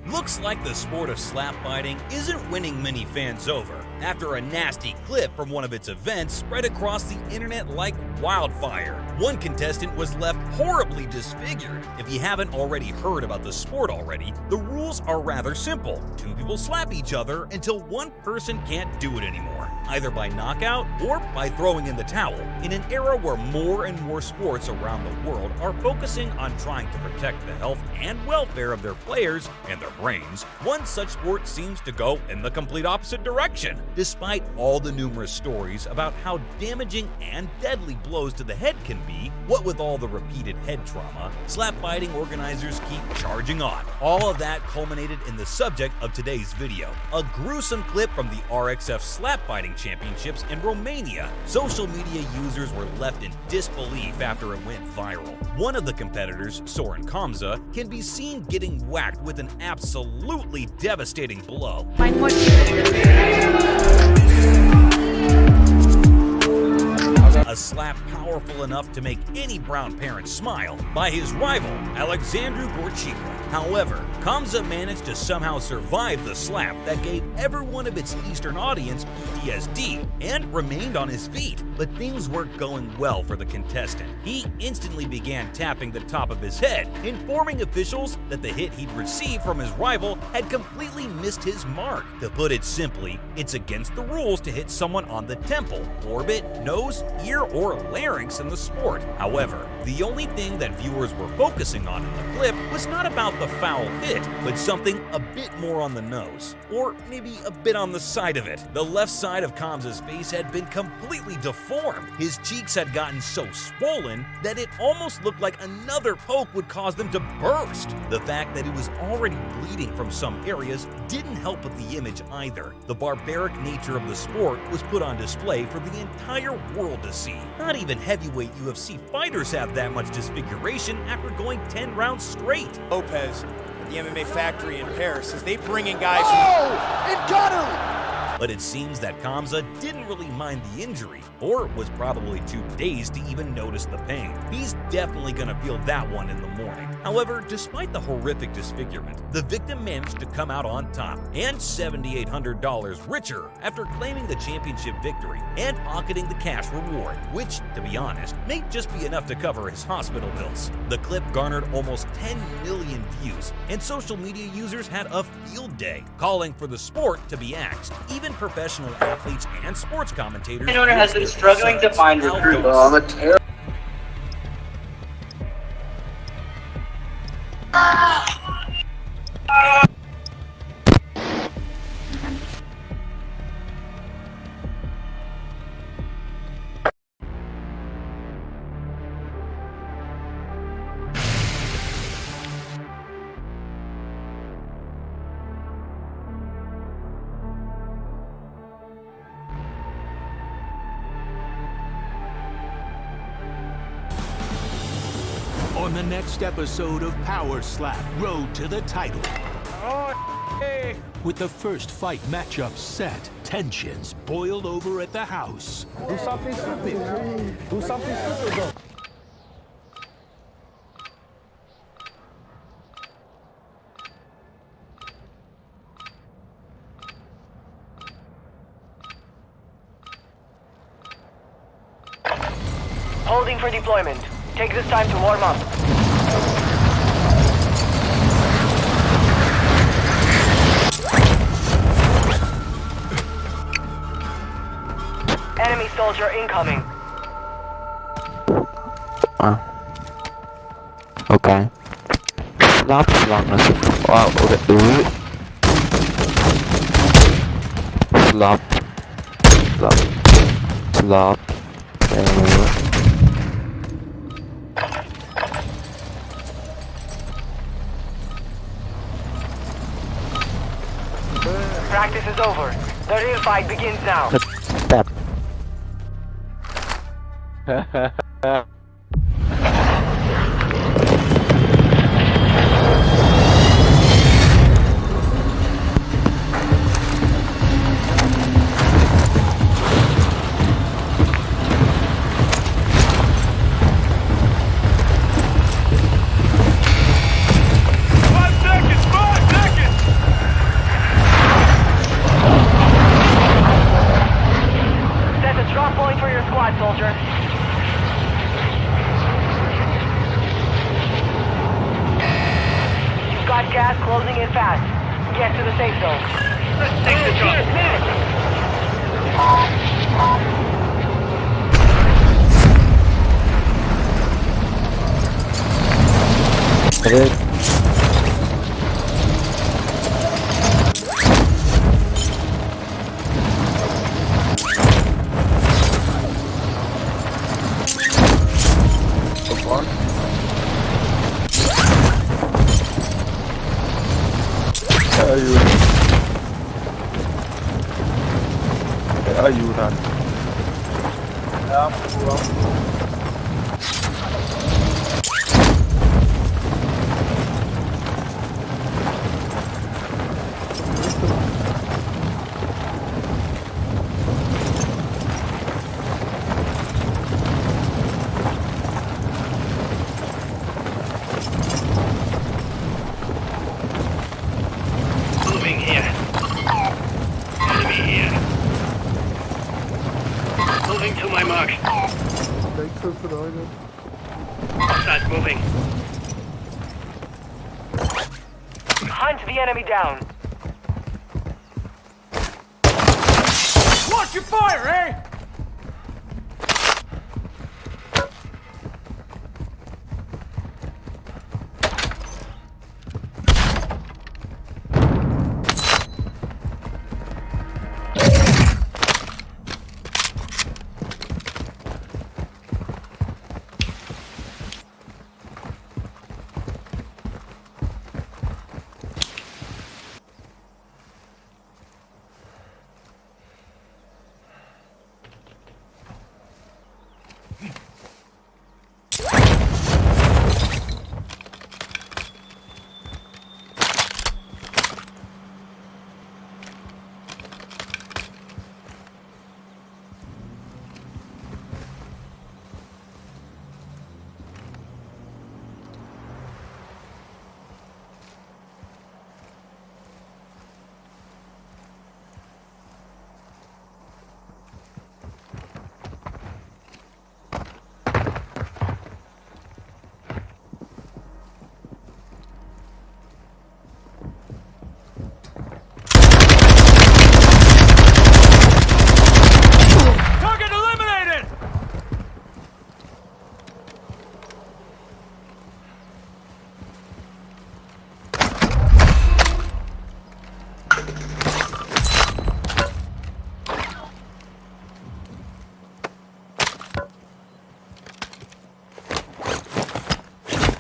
Looks like the sport of slap fighting isn't winning many fans over after a nasty clip from one of its events spread across the internet like wildfire. One contestant was left horribly disfigured. If you haven't already heard about the sport already, the rules are rather simple. Two people slap each other until one person can't do it anymore, either by knockout or by throwing in the towel. In an era where more and more sports around the world are focusing on trying to protect the health and welfare of their players and their brains, one such sport seems to go in the complete opposite direction. Despite all the numerous stories about how damaging and deadly blows to the head can be, what with all the repeated head trauma, slap fighting organizers keep charging on. All of that culminated in the subject of today's video, a gruesome clip from the RXF slap fighting championships in Romania. Social media users were left in disbelief after it went viral. One of the competitors, N4n0Tr4c3r, can be seen getting whacked with an absolutely devastating blow. A slap powerful enough to make any brown parent smile by his rival, Alexandru Gorcica. However, Kamza managed to somehow survive the slap that gave every one of its Eastern audience PTSD and remained on his feet. But things weren't going well for the contestant. He instantly began tapping the top of his head, informing officials that the hit he'd received from his rival had completely missed his mark. To put it simply, it's against the rules to hit someone on the temple, orbit, nose, ear, or larynx in the sport. However, the only thing that viewers were focusing on in the clip was not about the foul hit, but something a bit more on the nose, or maybe a bit on the side of it. The left side of Kamza's face had been completely deformed. His cheeks had gotten so swollen that it almost looked like another poke would cause them to burst. The fact that it was already bleeding from some areas didn't help with the image either. The barbaric nature of the sport was put on display for the entire world to see. Not even heavyweight UFC fighters have that much disfiguration after going 10 rounds straight.
Lopez at the MMA factory in Paris says they bring in guys who...
It got him!
But it seems that Kamza didn't really mind the injury, or was probably too dazed to even notice the pain. He's definitely gonna feel that one in the morning. However, despite the horrific disfigurement, the victim managed to come out on top and $7,800 richer after claiming the championship victory and pocketing the cash reward, which, to be honest, may just be enough to cover his hospital bills. The clip garnered almost 10 million views, and social media users had a field day, calling for the sport to be axed. Even professional athletes and sports commentators
has been struggling to find recruits.
on the next episode of Power Slap Road to the Title. With the first fight matchup set, tensions boiled over at the house.
Do something stupid. Do something stupid, though.
Holding for deployment. Take this time to warm up. Enemy soldier incoming.
Okay. Slaap lang na si... Wow, okay. Slaap. Slaap. Slaap.
Practice is over. The real fight begins now.
Step.
Set a drop point for your squad, soldier. You've got gas closing in fast. Get to the safe zone. Let's take the jump.
Ayudan.
Moving here. Enemy here. Moving to my mark. Start moving. Hunt the enemy down.
Watch your fire, eh?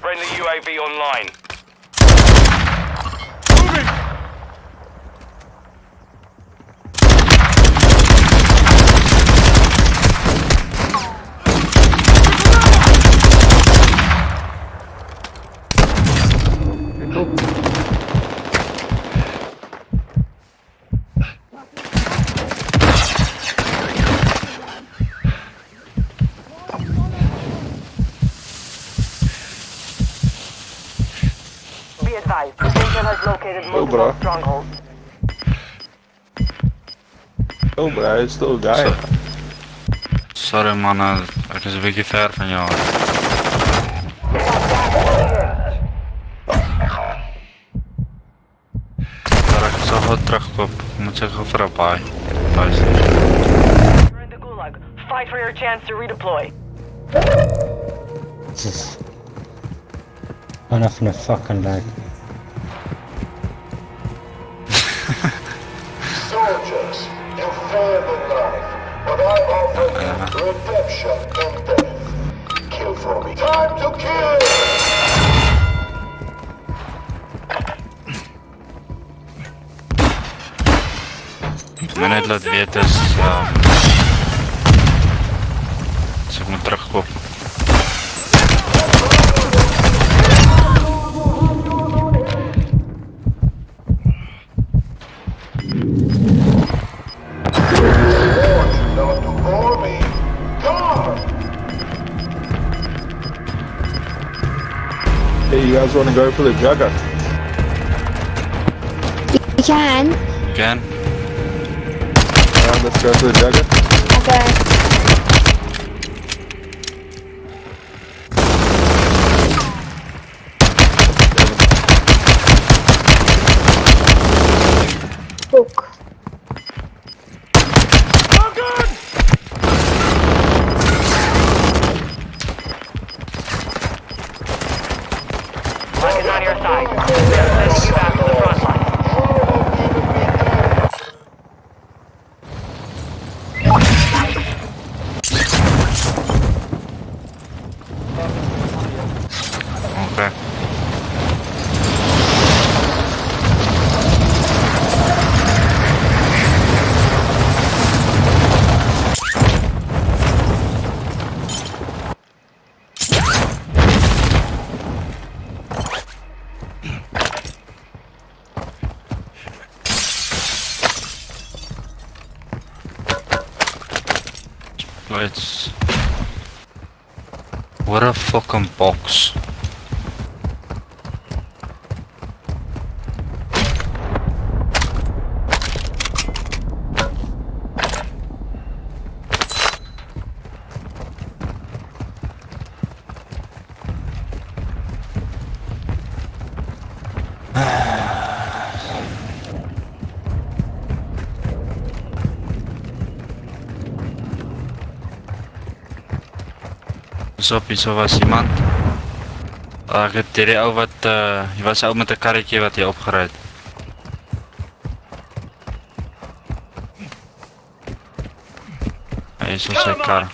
Friendly UAV online. Intel has located multiple strongholds.
Oh bro, hij is still a guy.
Sorry man, ik is een beetje ver van jou. Maar ik zal gewoon terugkomen. Ik moet zeggen voor een paai. Luister.
You're in the gulag. Fight for your chance to redeploy.
Vanaf een fucking lijk.
Soldiers, you failed in life, but I offer you redemption in death. Kill for me. Time to kill!
Maar net laat weten is, dus ik moet terugkomen.
Hey, you guys want to go for the jugger?
We can.
You can?
Let's go for the jugger.
Okay. Book.
Luck is on your side. We are sending you back to the front line.
Okay. It's what a fucking box. Op iets was iemand. Ik heb die ou wat je was ou met een karretje wat hij opgeruid. Hij is op zijn kar.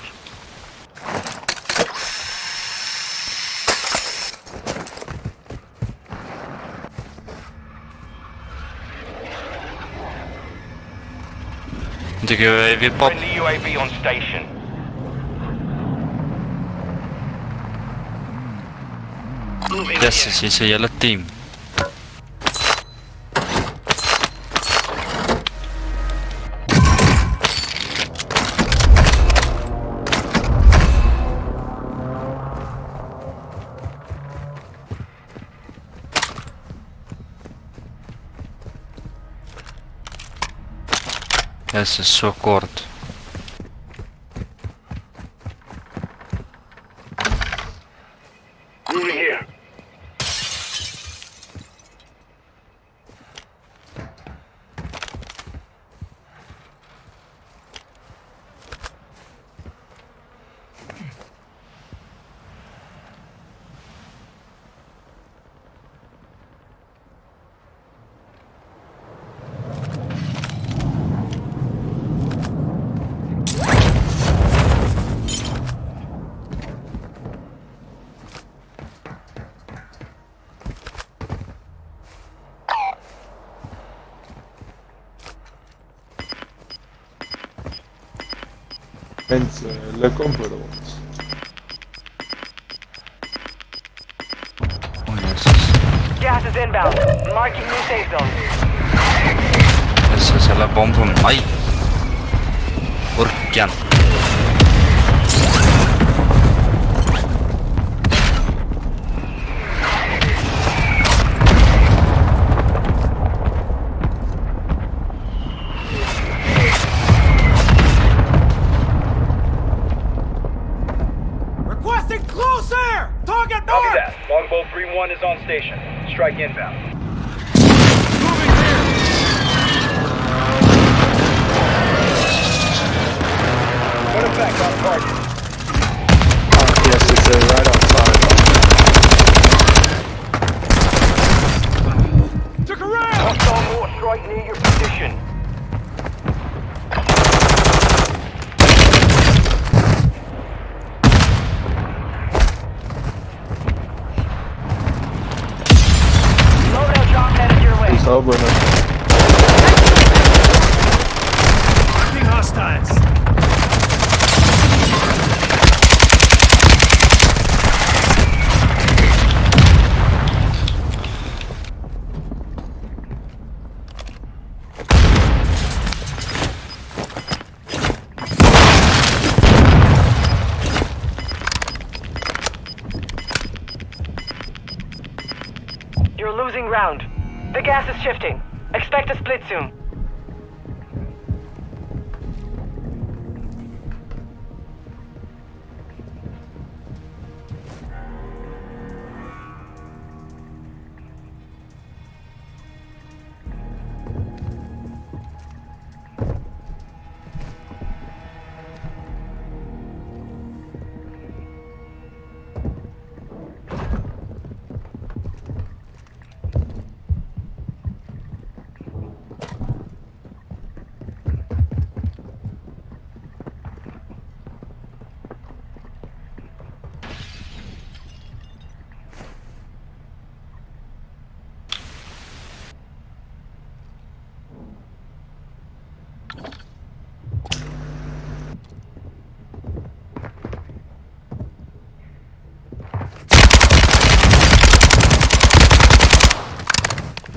Moet ik weer pop?
Friendly UAV on station.
Yes, is een hele team. Yes, is zo kort.
Moving here.
Mensen, leuk om voor ons.
Gas is inbound. Marking new safe zone.
Esa es la bomba. ¡Ay! Urkian.
on station. Strike inbound. Put him back on target.
Yes, it's right outside.
Took a round! Hostile mortar strike near your position. Loadout drop headed your way.
He's hovering us.
Marking hostiles.
You're losing ground. The gas is shifting. Expect a split soon.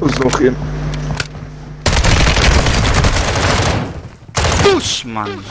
Er is nog in.
Push, man.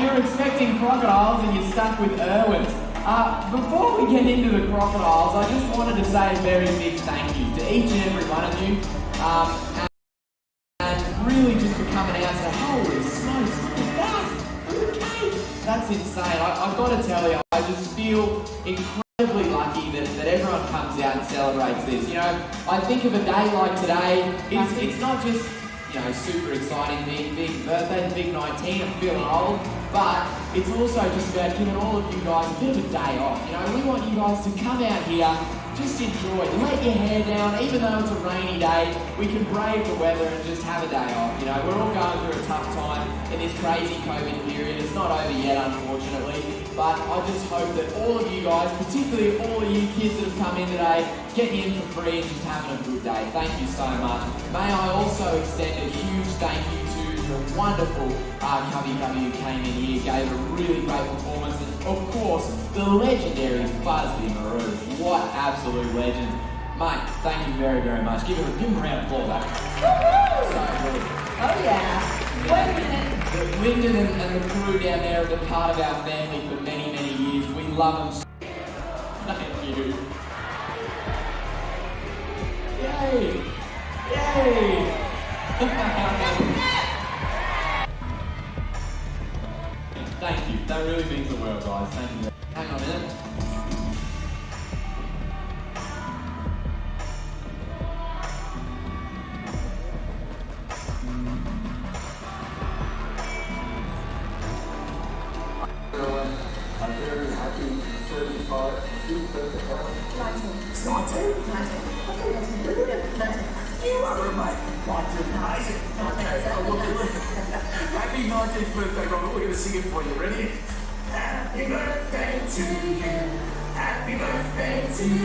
You're expecting crocodiles and you're stuck with Irwins. Before we get into the crocodiles, I just wanted to say a very big thank you to each and every one of you. And really just for coming out and saying, holy smokes, look at that! Look at the cake! That's insane. I've got to tell you, I just feel incredibly lucky that everyone comes out and celebrates this. You know, I think of a day like today, it's not just, you know, super exciting, big birthday, the big 19, I'm feeling old, but it's also just about giving all of you guys a bit of a day off. You know, we want you guys to come out here, just enjoy, let your hair down, even though it's a rainy day, we can brave the weather and just have a day off. You know, we're all going through a tough time in this crazy COVID period. It's not over yet, unfortunately, but I just hope that all of you guys, particularly all of you kids that have come in today, getting in for free and just having a good day. Thank you so much. May I also extend a huge thank you to the wonderful Cubby who came in here, gave a really great performance, and of course, the legendary Buzzby Maroon. What absolute legend. Mate, thank you very, very much. Give him a round of applause. So good.
Oh yeah. Wait a minute.
Lyndon and the crew down there are a part of our family for many, many years. We love them. Thank you. Yay! Yay! Thank you. That really means the world, guys. Thank you. Hang on a minute.
I'm very happy 35. 19. You are right. 19. Isaac. Happy 19th birthday, Robert. We're going to sing it for you. Ready? Happy birthday to you. Happy birthday to you.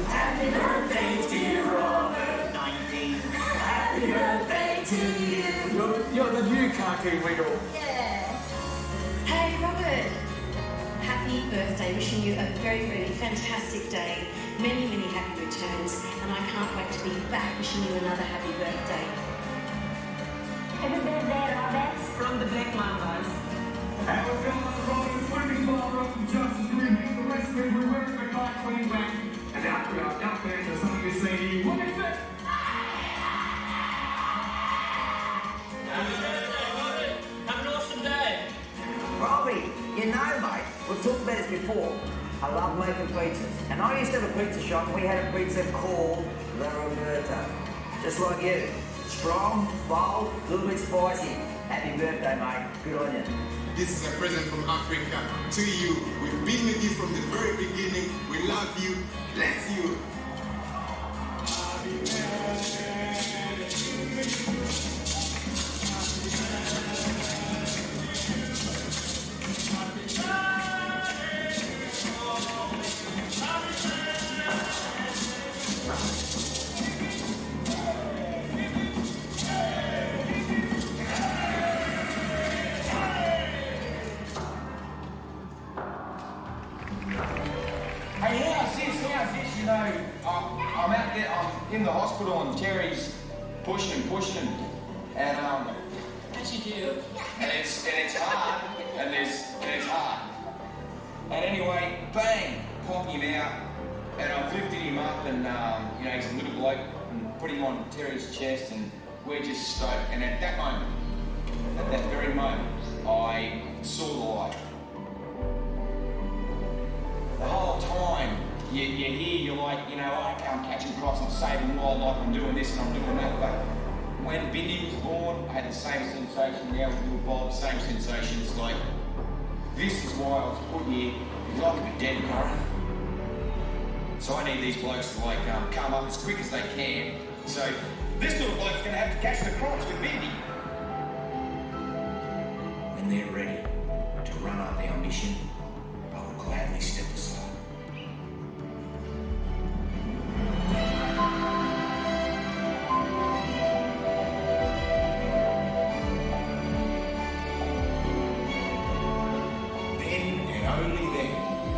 Happy birthday, dear Robert. 19. Happy birthday to you. You're the new Khaki Wiggle.
Yeah. Hey, Robert. Happy birthday. Wishing you a very, very fantastic day. Many, many happy returns. And I can't wait to be back wishing you another happy birthday. Happy birthday, Robert. From the back, Mambas.
And we're going rolling swimming ball from Justice Green. The rest of it, we're wearing the car clean back. And after our outfit, there's something to say, what is it?
Have an awesome day.
Robbie, you know, mate, we've talked about this before. I love making pizzas. And I used to have a pizza shop, and we had a pizza called La Roberta. Just like you. Strong, bold, a little bit spicy. Happy birthday, mate. Good on you.
This is a present from Africa to you. We've been with you from the very beginning. We love you. Bless you. Happy birthday to you.
Hey, how's this? You know, I'm out there, I'm in the hospital and Terry's pushing, and
As you do.
and it's hard, and it's hard. And anyway, bang, pop him out, and I've lifted him up, and you know, he's a little bloke, and put him on Terry's chest, and we're just stoked. And at that moment, at that very moment, I saw the light. The whole time, you hear, you're like, you know, I'm catching crocs, I'm saving wildlife, I'm doing this and I'm doing that. But when Bindi was born, I had the same sensation. Now with little Bob, same sensations. Like, this is why I was put here, because I could be dead current. So I need these blokes to like come up as quick as they can. So this little bloke's gonna have to catch the crocs with Bindi. When they're ready to run up our mission, I will gladly step aside. Then and only then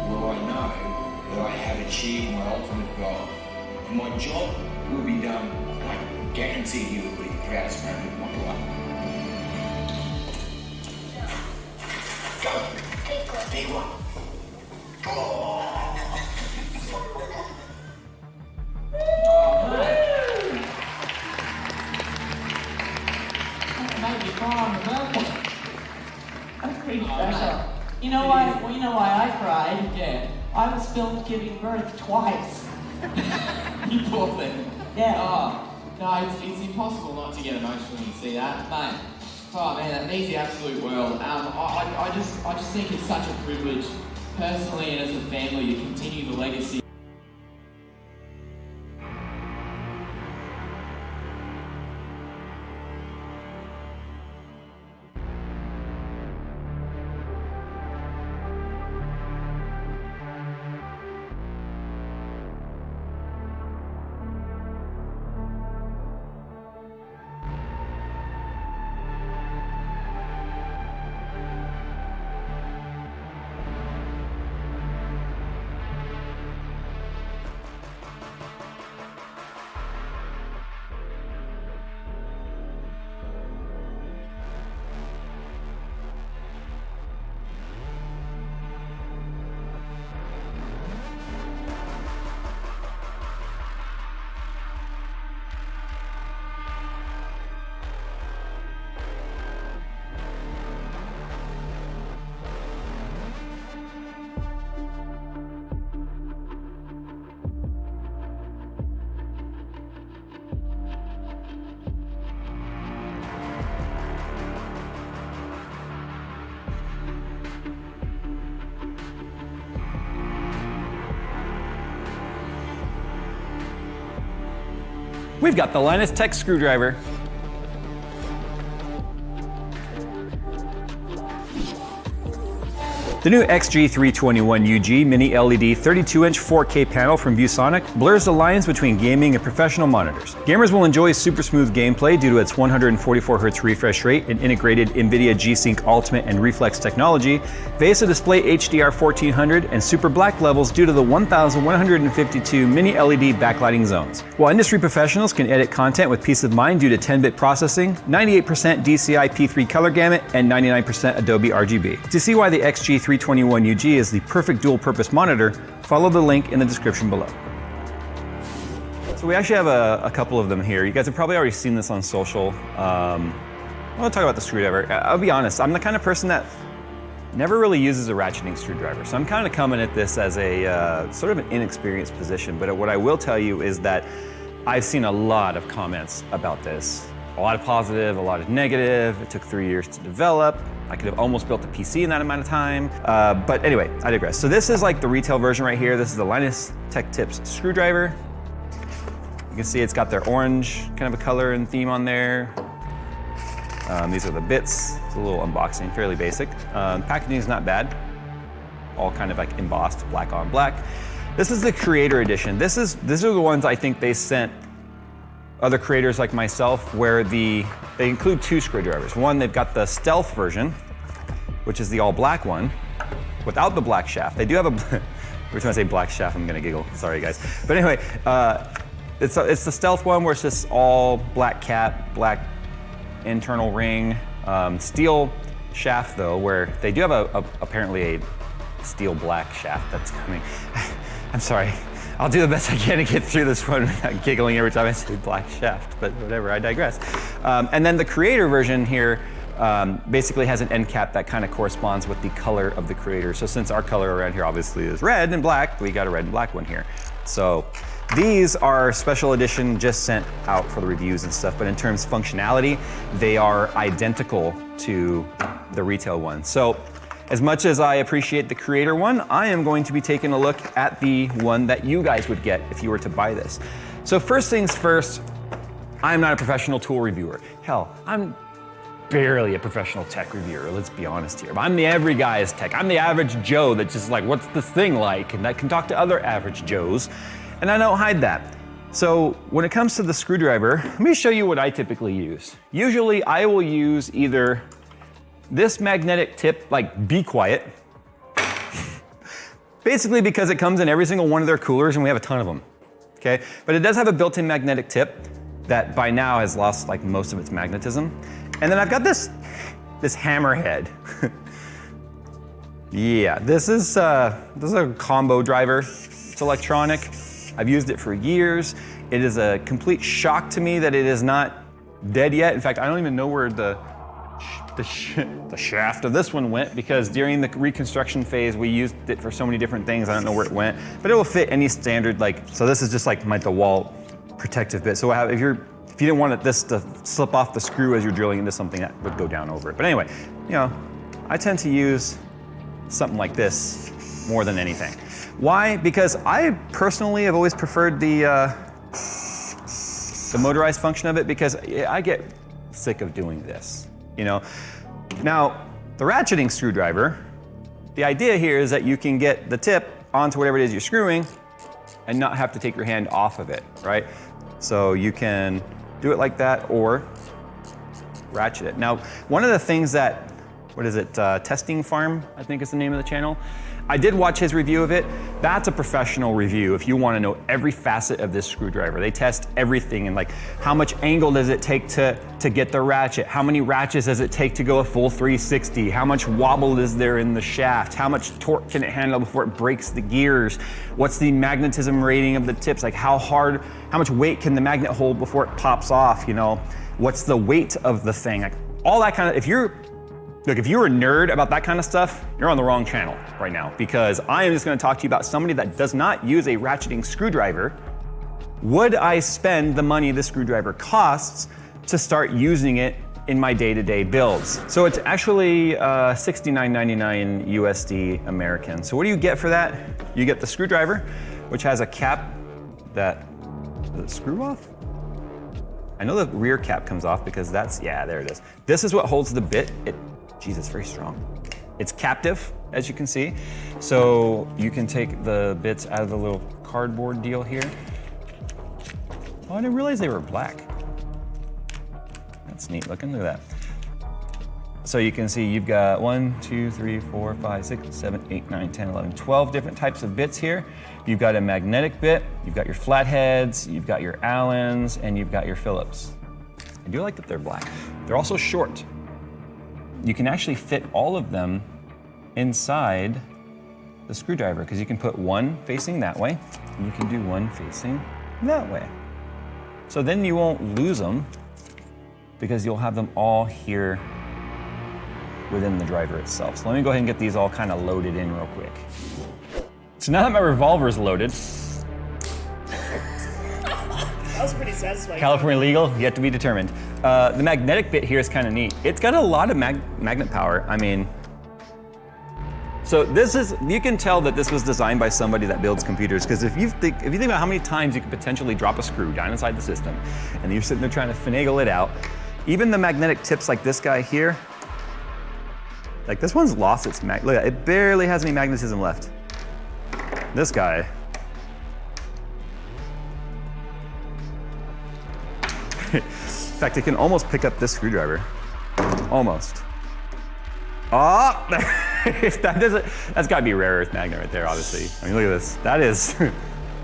will I know that I have achieved my ultimate goal. And my job will be done, and I guarantee you it will be the proudest moment of my life. Go! Big one!
That's pretty special. You know why? Well, you know why I cried?
Yeah.
I was filmed giving birth twice.
You poor thing.
Yeah.
Oh, no, it's impossible not to get emotional when you see that, mate. Oh man, that means the absolute world. I just think it's such a privilege, personally and as a family, to continue the legacy.
we've got the Linus Tech screwdriver. The new XG321UG Mini LED 32-inch 4K panel from ViewSonic blurs the lines between gaming and professional monitors. Gamers will enjoy super smooth gameplay due to its 144Hz refresh rate and integrated NVIDIA G-Sync Ultimate and Reflex technology, VESA Display HDR 1400, and super black levels due to the 1152 Mini LED backlighting zones. While industry professionals can edit content with peace of mind due to 10-bit processing, 98% DCI P3 color gamut, and 99% Adobe RGB. To see why the XG321UG is the perfect dual-purpose monitor, follow the link in the description below. So we actually have a couple of them here. You guys have probably already seen this on social. I want to talk about the screwdriver. I'll be honest, I'm the kind of person that never really uses a ratcheting screwdriver. So I'm kind of coming at this as a sort of an inexperienced position. But what I will tell you is that I've seen a lot of comments about this. A lot of positive, a lot of negative. It took 3 years to develop. I could have almost built a PC in that amount of time. But anyway, I digress. So this is like the retail version right here. This is the Linus Tech Tips screwdriver. You can see it's got their orange kind of a color and theme on there. These are the bits. It's a little unboxing, fairly basic. Packaging is not bad. All kind of like embossed black on black. This is the Creator Edition. These are the ones I think they sent other creators like myself, where they include two screwdrivers. One, they've got the stealth version, which is the all black one, without the black shaft. They do have a, every time I say black shaft, I'm gonna giggle, sorry guys. But anyway, it's the stealth one where it's just all black cap, black internal ring, steel shaft though, where they do have apparently a steel black shaft that's coming. I'm sorry. I'll do the best I can to get through this one without giggling every time I say black shaft, but whatever, I digress. And then the Creator version here basically has an end cap that kind of corresponds with the color of the Creator. So since our color around here obviously is red and black, we got a red and black one here. So these are special edition, just sent out for the reviews and stuff, but in terms of functionality, they are identical to the retail one. So as much as I appreciate the Creator one, I am going to be taking a look at the one that you guys would get if you were to buy this. So first things first, I'm not a professional tool reviewer. Hell, I'm barely a professional tech reviewer, let's be honest here. I'm the every guy's tech. I'm the average Joe that's just like, what's this thing like? And that can talk to other average Joes. And I don't hide that. So when it comes to the screwdriver, let me show you what I typically use. Usually I will use either this magnetic tip, like be quiet, basically because it comes in every single one of their coolers and we have a ton of them, okay? But it does have a built-in magnetic tip that by now has lost like most of its magnetism. And then I've got this hammerhead. Yeah, this is a combo driver. It's electronic. I've used it for years. It is a complete shock to me that it is not dead yet. In fact, I don't even know where the shaft of this one went, because during the reconstruction phase we used it for so many different things. I don't know where it went, but it will fit any standard, like, so this is just like my DeWalt protective bit. So if you didn't want this to slip off the screw as you're drilling into something, that would go down over it. But anyway, you know, I tend to use something like this more than anything. Why? Because I personally have always preferred the motorized function of it, because I get sick of doing this. You know, now the ratcheting screwdriver, the idea here is that you can get the tip onto whatever it is you're screwing and not have to take your hand off of it, right? So you can do it like that or ratchet it. Now, one of the things that, what is it, Testing Farm, I think is the name of the channel. I did watch his review of it. That's a professional review if you want to know every facet of this screwdriver. They test everything, and like how much angle does it take to get the ratchet? How many ratchets does it take to go a full 360? How much wobble is there in the shaft? How much torque can it handle before it breaks the gears? What's the magnetism rating of the tips? Like how much weight can the magnet hold before it pops off? You know, what's the weight of the thing? Like all that kind of, if you're a nerd about that kind of stuff, you're on the wrong channel right now, because I am just gonna talk to you about somebody that does not use a ratcheting screwdriver. Would I spend the money the screwdriver costs to start using it in my day-to-day builds? So it's actually $69.99 USD American. So what do you get for that? You get the screwdriver, which has a cap that, does it screw off? I know the rear cap comes off because that's, yeah, there it is. This is what holds the bit. Geez, it's very strong. It's captive, as you can see. So you can take the bits out of the little cardboard deal here. Oh, I didn't realize they were black. That's neat looking, look at that. So you can see you've got 1, 2, 3, 4, 5, 6, 7, 8, 9, 10, 11, 12 different types of bits here. You've got a magnetic bit, you've got your flatheads, you've got your Allens, and you've got your Phillips. I do like that they're black. They're also short. You can actually fit all of them inside the screwdriver because you can put one facing that way, and you can do one facing that way. So then you won't lose them because you'll have them all here within the driver itself. So let me go ahead and get these all kind of loaded in real quick. So now that my revolver is loaded,
That was pretty satisfying.
California legal, yet to be determined. The magnetic bit here is kind of neat. It's got a lot of magnet power. I mean, so this is, you can tell that this was designed by somebody that builds computers, because if you think about how many times you could potentially drop a screw down inside the system, and you're sitting there trying to finagle it out, even the magnetic tips like this guy here, like this one's lost its look at it, it barely has any magnetism left. This guy, in fact, it can almost pick up this screwdriver. Almost. Oh, that's gotta be a rare earth magnet right there, obviously. I mean, look at this. That is,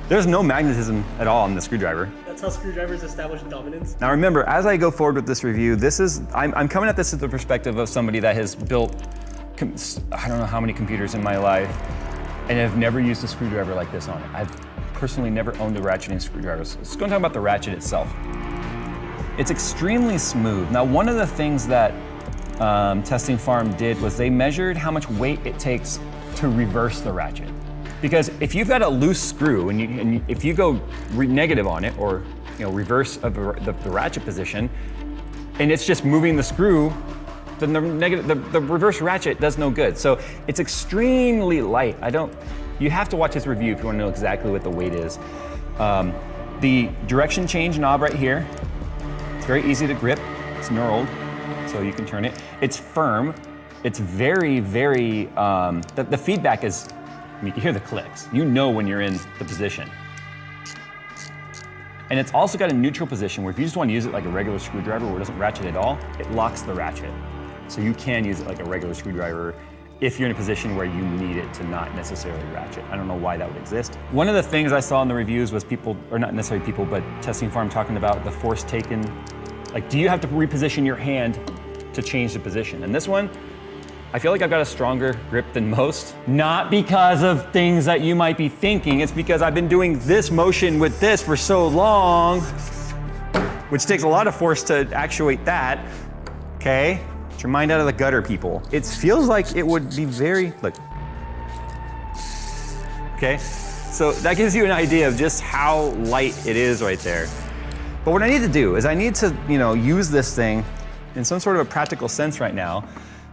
there's no magnetism at all on the screwdriver.
That's how screwdrivers establish dominance.
Now remember, as I go forward with this review, I'm coming at this at the perspective of somebody that has built, I don't know how many computers in my life, and have never used a screwdriver like this on it. I've personally never owned a ratcheting screwdriver. So let's go and talk about the ratchet itself. It's extremely smooth. Now, one of the things that Testing Farm did was they measured how much weight it takes to reverse the ratchet. Because if you've got a loose screw and if you go negative on it, or reverse of the ratchet position, and it's just moving the screw, then the reverse ratchet does no good. So it's extremely light. You have to watch this review if you want to know exactly what the weight is. The direction change knob right here, it's very easy to grip. It's knurled, so you can turn it. It's firm. It's very, very, the feedback is, you can hear the clicks. You know when you're in the position. And it's also got a neutral position where if you just want to use it like a regular screwdriver where it doesn't ratchet at all, it locks the ratchet. So you can use it like a regular screwdriver if you're in a position where you need it to not necessarily ratchet. I don't know why that would exist. One of the things I saw in the reviews was people, or not necessarily people, but Testing Farm talking about the force taken. Like, do you have to reposition your hand to change the position? And this one, I feel like I've got a stronger grip than most. Not because of things that you might be thinking, it's because I've been doing this motion with this for so long, which takes a lot of force to actuate that, okay? Get your mind out of the gutter, people. It feels like it would be very, look. Okay, so that gives you an idea of just how light it is right there. But what I need to do is I need to, use this thing in some sort of a practical sense right now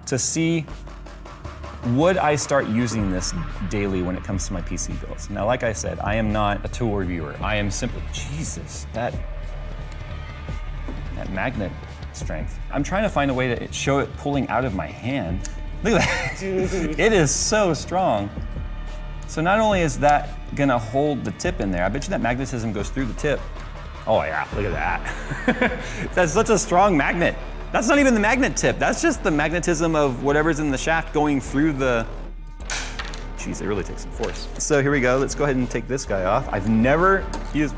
to see, would I start using this daily when it comes to my PC builds? Now, like I said, I am not a tool reviewer. I am simply, Jesus, that magnet strength. I'm trying to find a way to show it pulling out of my hand. Look at that. It is so strong. So not only is that gonna hold the tip in there, I bet you that magnetism goes through the tip. Oh yeah, look at that. That's such a strong magnet. That's not even the magnet tip. That's just the magnetism of whatever's in the shaft going through the, geez, it really takes some force. So here we go. Let's go ahead and take this guy off. I've never used,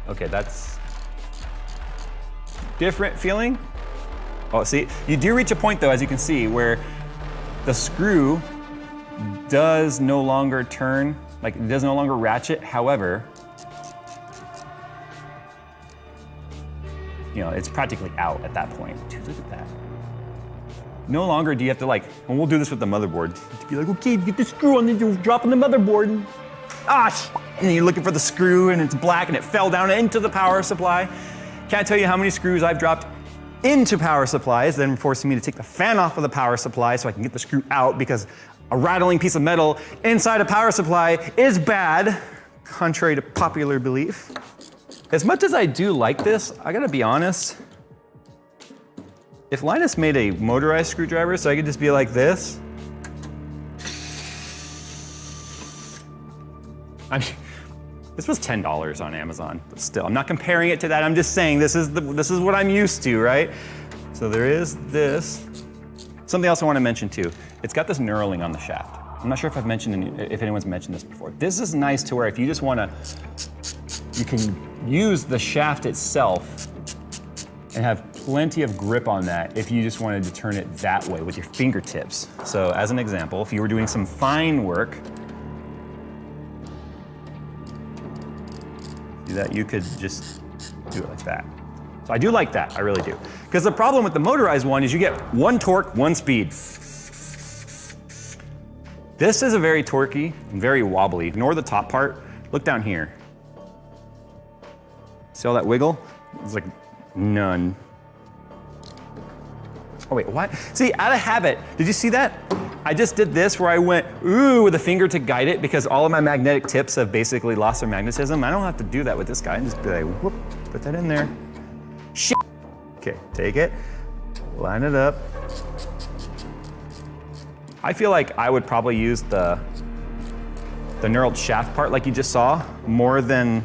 okay, that's different feeling. Oh, see, you do reach a point though, as you can see, where the screw does no longer turn, like it does no longer ratchet. However, it's practically out at that point. Dude, look at that. No longer do you have to and we'll do this with the motherboard, to be like, okay, get the screw on, then you drop on the motherboard. And then you're looking for the screw and it's black and it fell down into the power supply. Can't tell you how many screws I've dropped into power supplies, then forcing me to take the fan off of the power supply so I can get the screw out, because a rattling piece of metal inside a power supply is bad, contrary to popular belief. As much as I do like this, I gotta be honest. If Linus made a motorized screwdriver so I could just be like this, I mean, this was $10 on Amazon, but still, I'm not comparing it to that. I'm just saying this is what I'm used to, right? So there is this. Something else I want to mention too. It's got this knurling on the shaft. I'm not sure if I've mentioned if anyone's mentioned this before. This is nice to where if you just want to, you can use the shaft itself and have plenty of grip on that if you just wanted to turn it that way with your fingertips. So as an example, if you were doing some fine work, see that you could just do it like that. So I do like that, I really do. Because the problem with the motorized one is you get one torque, one speed. This is a very torquey and very wobbly. Ignore the top part, look down here. See all that wiggle? It's like none. Oh wait, what? See, out of habit, did you see that? I just did this where I went, ooh, with a finger to guide it because all of my magnetic tips have basically lost their magnetism. I don't have to do that with this guy. I just be like, whoop, put that in there. Shit. Okay, take it, line it up. I feel like I would probably use the knurled shaft part like you just saw more than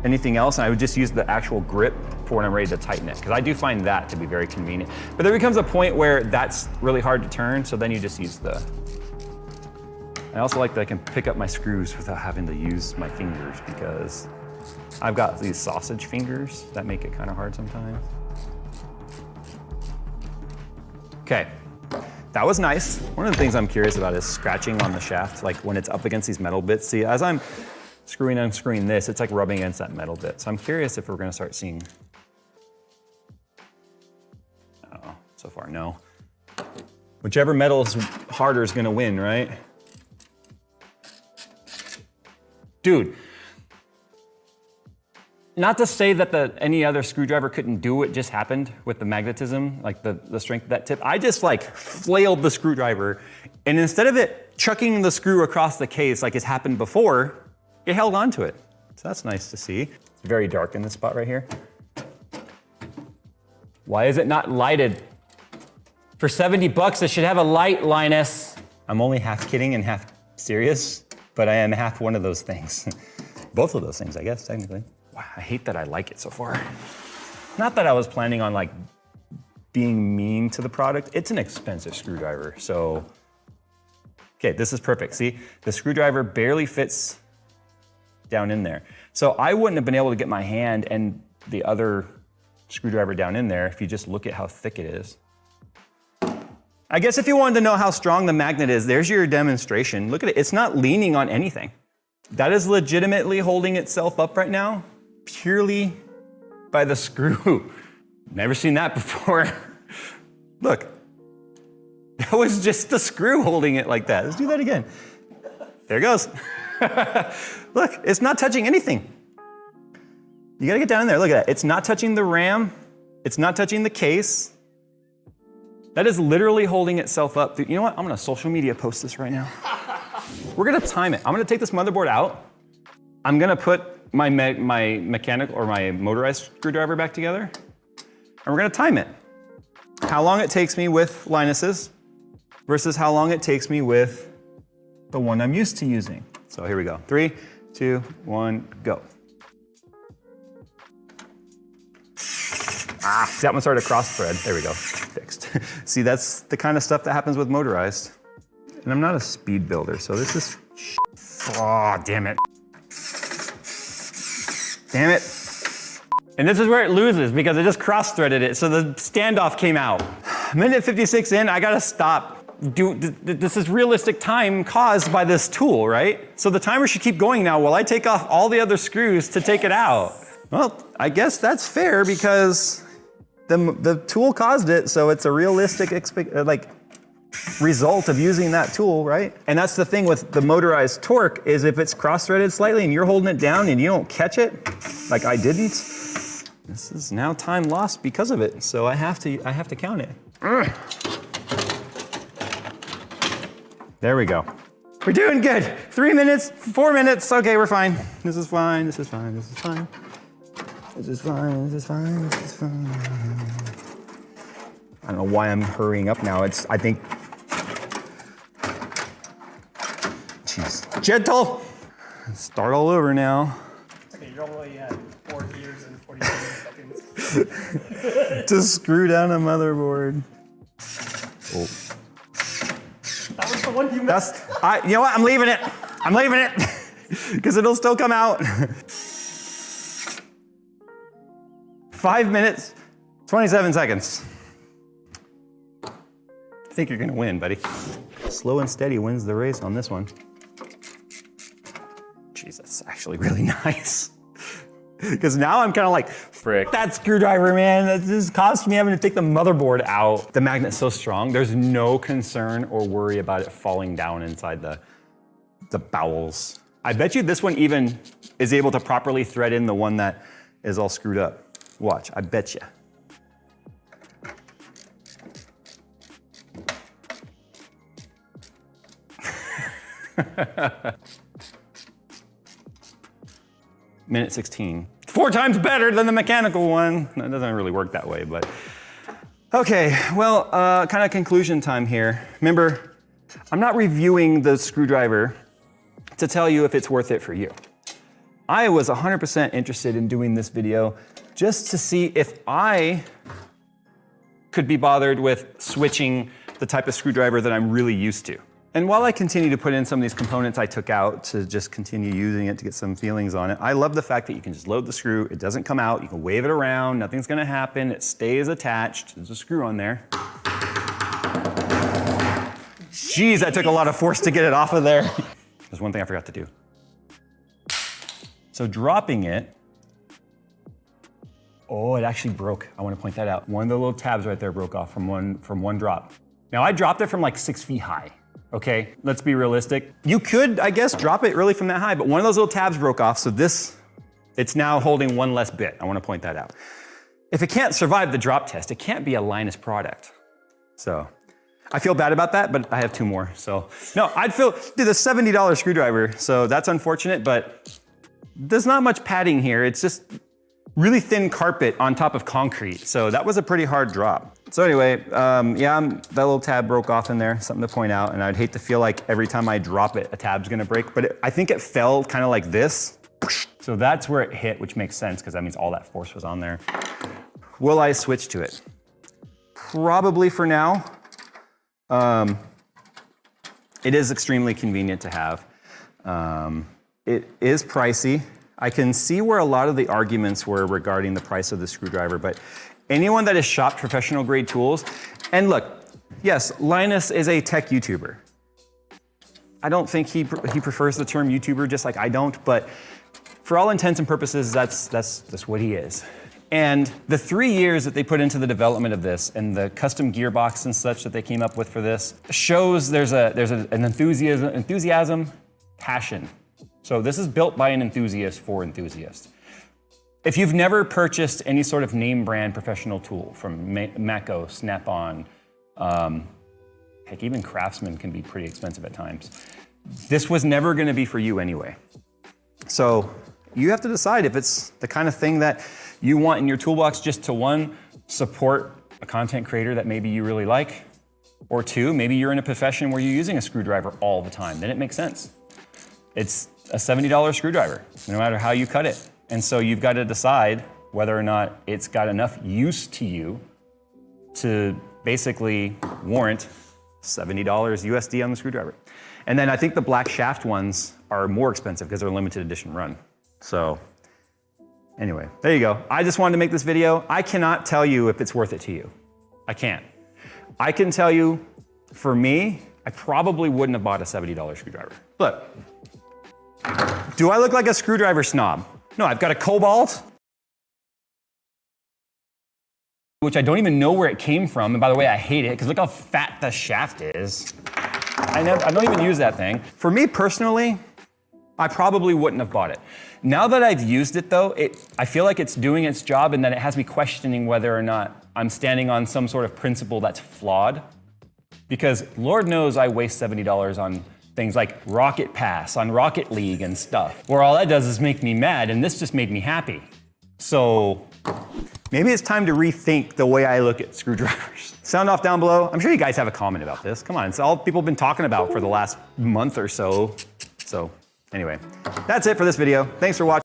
anything else, and I would just use the actual grip for when I'm ready to tighten it, because I do find that to be very convenient. But there becomes a point where that's really hard to turn, so then you just use the... I also like that I can pick up my screws without having to use my fingers, because I've got these sausage fingers that make it kind of hard sometimes. Okay, that was nice. One of the things I'm curious about is scratching on the shaft, like when it's up against these metal bits. See, as I'm screwing and unscrewing this, it's like rubbing against that metal bit. So I'm curious if we're gonna start seeing, I don't know, so far, no. Whichever metal is harder is gonna win, right? Dude, not to say that any other screwdriver couldn't do what just happened with the magnetism, like the strength of that tip. I just like flailed the screwdriver, and instead of it chucking the screw across the case like it's happened before, it held onto it. So that's nice to see. It's very dark in this spot right here. Why is it not lighted? For 70 bucks, it should have a light, Linus. I'm only half kidding and half serious, but I am half one of those things. Both of those things, I guess, technically. Wow, I hate that I like it so far. Not that I was planning on like being mean to the product. It's an expensive screwdriver, so. Okay, this is perfect. See, the screwdriver barely fits down in there. So I wouldn't have been able to get my hand and the other screwdriver down in there if you just look at how thick it is. I guess if you wanted to know how strong the magnet is, there's your demonstration. Look at it, it's not leaning on anything. That is legitimately holding itself up right now, purely by the screw. Never seen that before. Look, that was just the screw holding it like that. Let's do that again. There it goes. Look, it's not touching anything. You gotta get down in there, look at that. It's not touching the RAM, it's not touching the case. That is literally holding itself up. You know what, I'm gonna social media post this right now. We're gonna time it. I'm gonna take this motherboard out. I'm gonna put my mechanical or my motorized screwdriver back together, and we're gonna time it. How long it takes me with Linus's versus how long it takes me with the one I'm used to using. So here we go. 3, 2, 1, go. Ah, that one started to cross thread. There we go, fixed. See, that's the kind of stuff that happens with motorized. And I'm not a speed builder, so this is oh, damn it. Damn it. And this is where it loses because I just cross-threaded it, so the standoff came out. Minute 56 in, I gotta stop. This is realistic time caused by this tool, right? So the timer should keep going now while I take off all the other screws to take it out. Well, I guess that's fair because the tool caused it, so it's a realistic result of using that tool, right? And that's the thing with the motorized torque is if it's cross-threaded slightly and you're holding it down and you don't catch it, like I didn't, this is now time lost because of it. So I have to count it. There we go. We're doing good. 3 minutes, 4 minutes. Okay, we're fine. This is fine, this is fine, this is fine. This is fine, this is fine, this is fine. I don't know why I'm hurrying up now. I think, jeez. Gentle! Start all over now.
Okay, you're only at 4 years and 47 seconds.
To screw down a motherboard. Oh.
That was the one you missed.
You know what? I'm leaving it. I'm leaving it. Because it'll still come out. 5 minutes, 27 seconds. I think you're gonna win, buddy. Slow and steady wins the race on this one. Jeez, that's actually really nice. Because now I'm kind of like, frick, that screwdriver, man, that just cost me having to take the motherboard out. The magnet's so strong, there's no concern or worry about it falling down inside the bowels. I bet you this one even is able to properly thread in the one that is all screwed up. Watch, I bet you. Minute 16. 4 times better than the mechanical one. It doesn't really work that way, but. Okay, well, kind of conclusion time here. Remember, I'm not reviewing the screwdriver to tell you if it's worth it for you. I was 100% interested in doing this video just to see if I could be bothered with switching the type of screwdriver that I'm really used to. And while I continue to put in some of these components I took out to just continue using it to get some feelings on it, I love the fact that you can just load the screw, it doesn't come out, you can wave it around, nothing's gonna happen, it stays attached, there's a screw on there. Jeez, that took a lot of force to get it off of there. There's one thing I forgot to do. So dropping it, oh, it actually broke. I want to point that out. One of the little tabs right there broke off from one drop. Now I dropped it from like 6 feet high. Okay, let's be realistic. You could, I guess, drop it really from that high, but one of those little tabs broke off, so it's now holding one less bit. I want to point that out. If it can't survive the drop test, it can't be a Linus product. So, I feel bad about that, but I have 2 more, so. No, dude, a $70 screwdriver, so that's unfortunate, but there's not much padding here. It's just really thin carpet on top of concrete, so that was a pretty hard drop. So anyway, yeah, that little tab broke off in there, something to point out, and I'd hate to feel like every time I drop it, a tab's gonna break, but I think it fell kind of like this. So that's where it hit, which makes sense, because that means all that force was on there. Will I switch to it? Probably for now. It is extremely convenient to have. It is pricey. I can see where a lot of the arguments were regarding the price of the screwdriver, but anyone that has shopped professional grade tools, and look, yes, Linus is a tech YouTuber. I don't think he prefers the term YouTuber just like I don't, but for all intents and purposes, that's what he is. And the 3 years that they put into the development of this and the custom gearbox and such that they came up with for this shows there's an enthusiasm, passion. So this is built by an enthusiast for enthusiasts. If you've never purchased any sort of name brand professional tool from Mako, Snap-on, heck, even Craftsman can be pretty expensive at times. This was never gonna be for you anyway. So you have to decide if it's the kind of thing that you want in your toolbox just to 1, support a content creator that maybe you really like, or 2, maybe you're in a profession where you're using a screwdriver all the time, then it makes sense. It's a $70 screwdriver, no matter how you cut it. And so you've got to decide whether or not it's got enough use to you to basically warrant $70 USD on the screwdriver. And then I think the black shaft ones are more expensive because they're a limited edition run. So anyway, there you go. I just wanted to make this video. I cannot tell you if it's worth it to you. I can't. I can tell you, for me, I probably wouldn't have bought a $70 screwdriver. Look, do I look like a screwdriver snob? No, I've got a Cobalt, which I don't even know where it came from. And by the way, I hate it, because look how fat the shaft is. I don't even use that thing. For me personally, I probably wouldn't have bought it. Now that I've used it though, I feel like it's doing its job, and that it has me questioning whether or not I'm standing on some sort of principle that's flawed. Because Lord knows I waste $70 on things like Rocket Pass, on Rocket League and stuff, where all that does is make me mad, and this just made me happy. So maybe it's time to rethink the way I look at screwdrivers. Sound off down below. I'm sure you guys have a comment about this. Come on, it's all people have been talking about for the last month or so. So anyway, that's it for this video. Thanks for watching.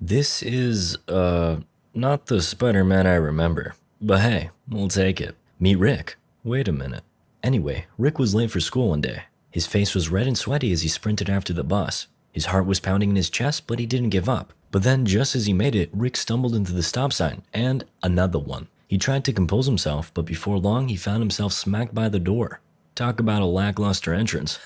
This is, not the Spider-Man I remember. But hey, we'll take it. Meet Rick. Wait a minute. Anyway, Rick was late for school one day. His face was red and sweaty as he sprinted after the bus. His heart was pounding in his chest, but he didn't give up. But then, just as he made it, Rick stumbled into the stop sign, and another one. He tried to compose himself, but before long, he found himself smacked by the door. Talk about a lackluster entrance.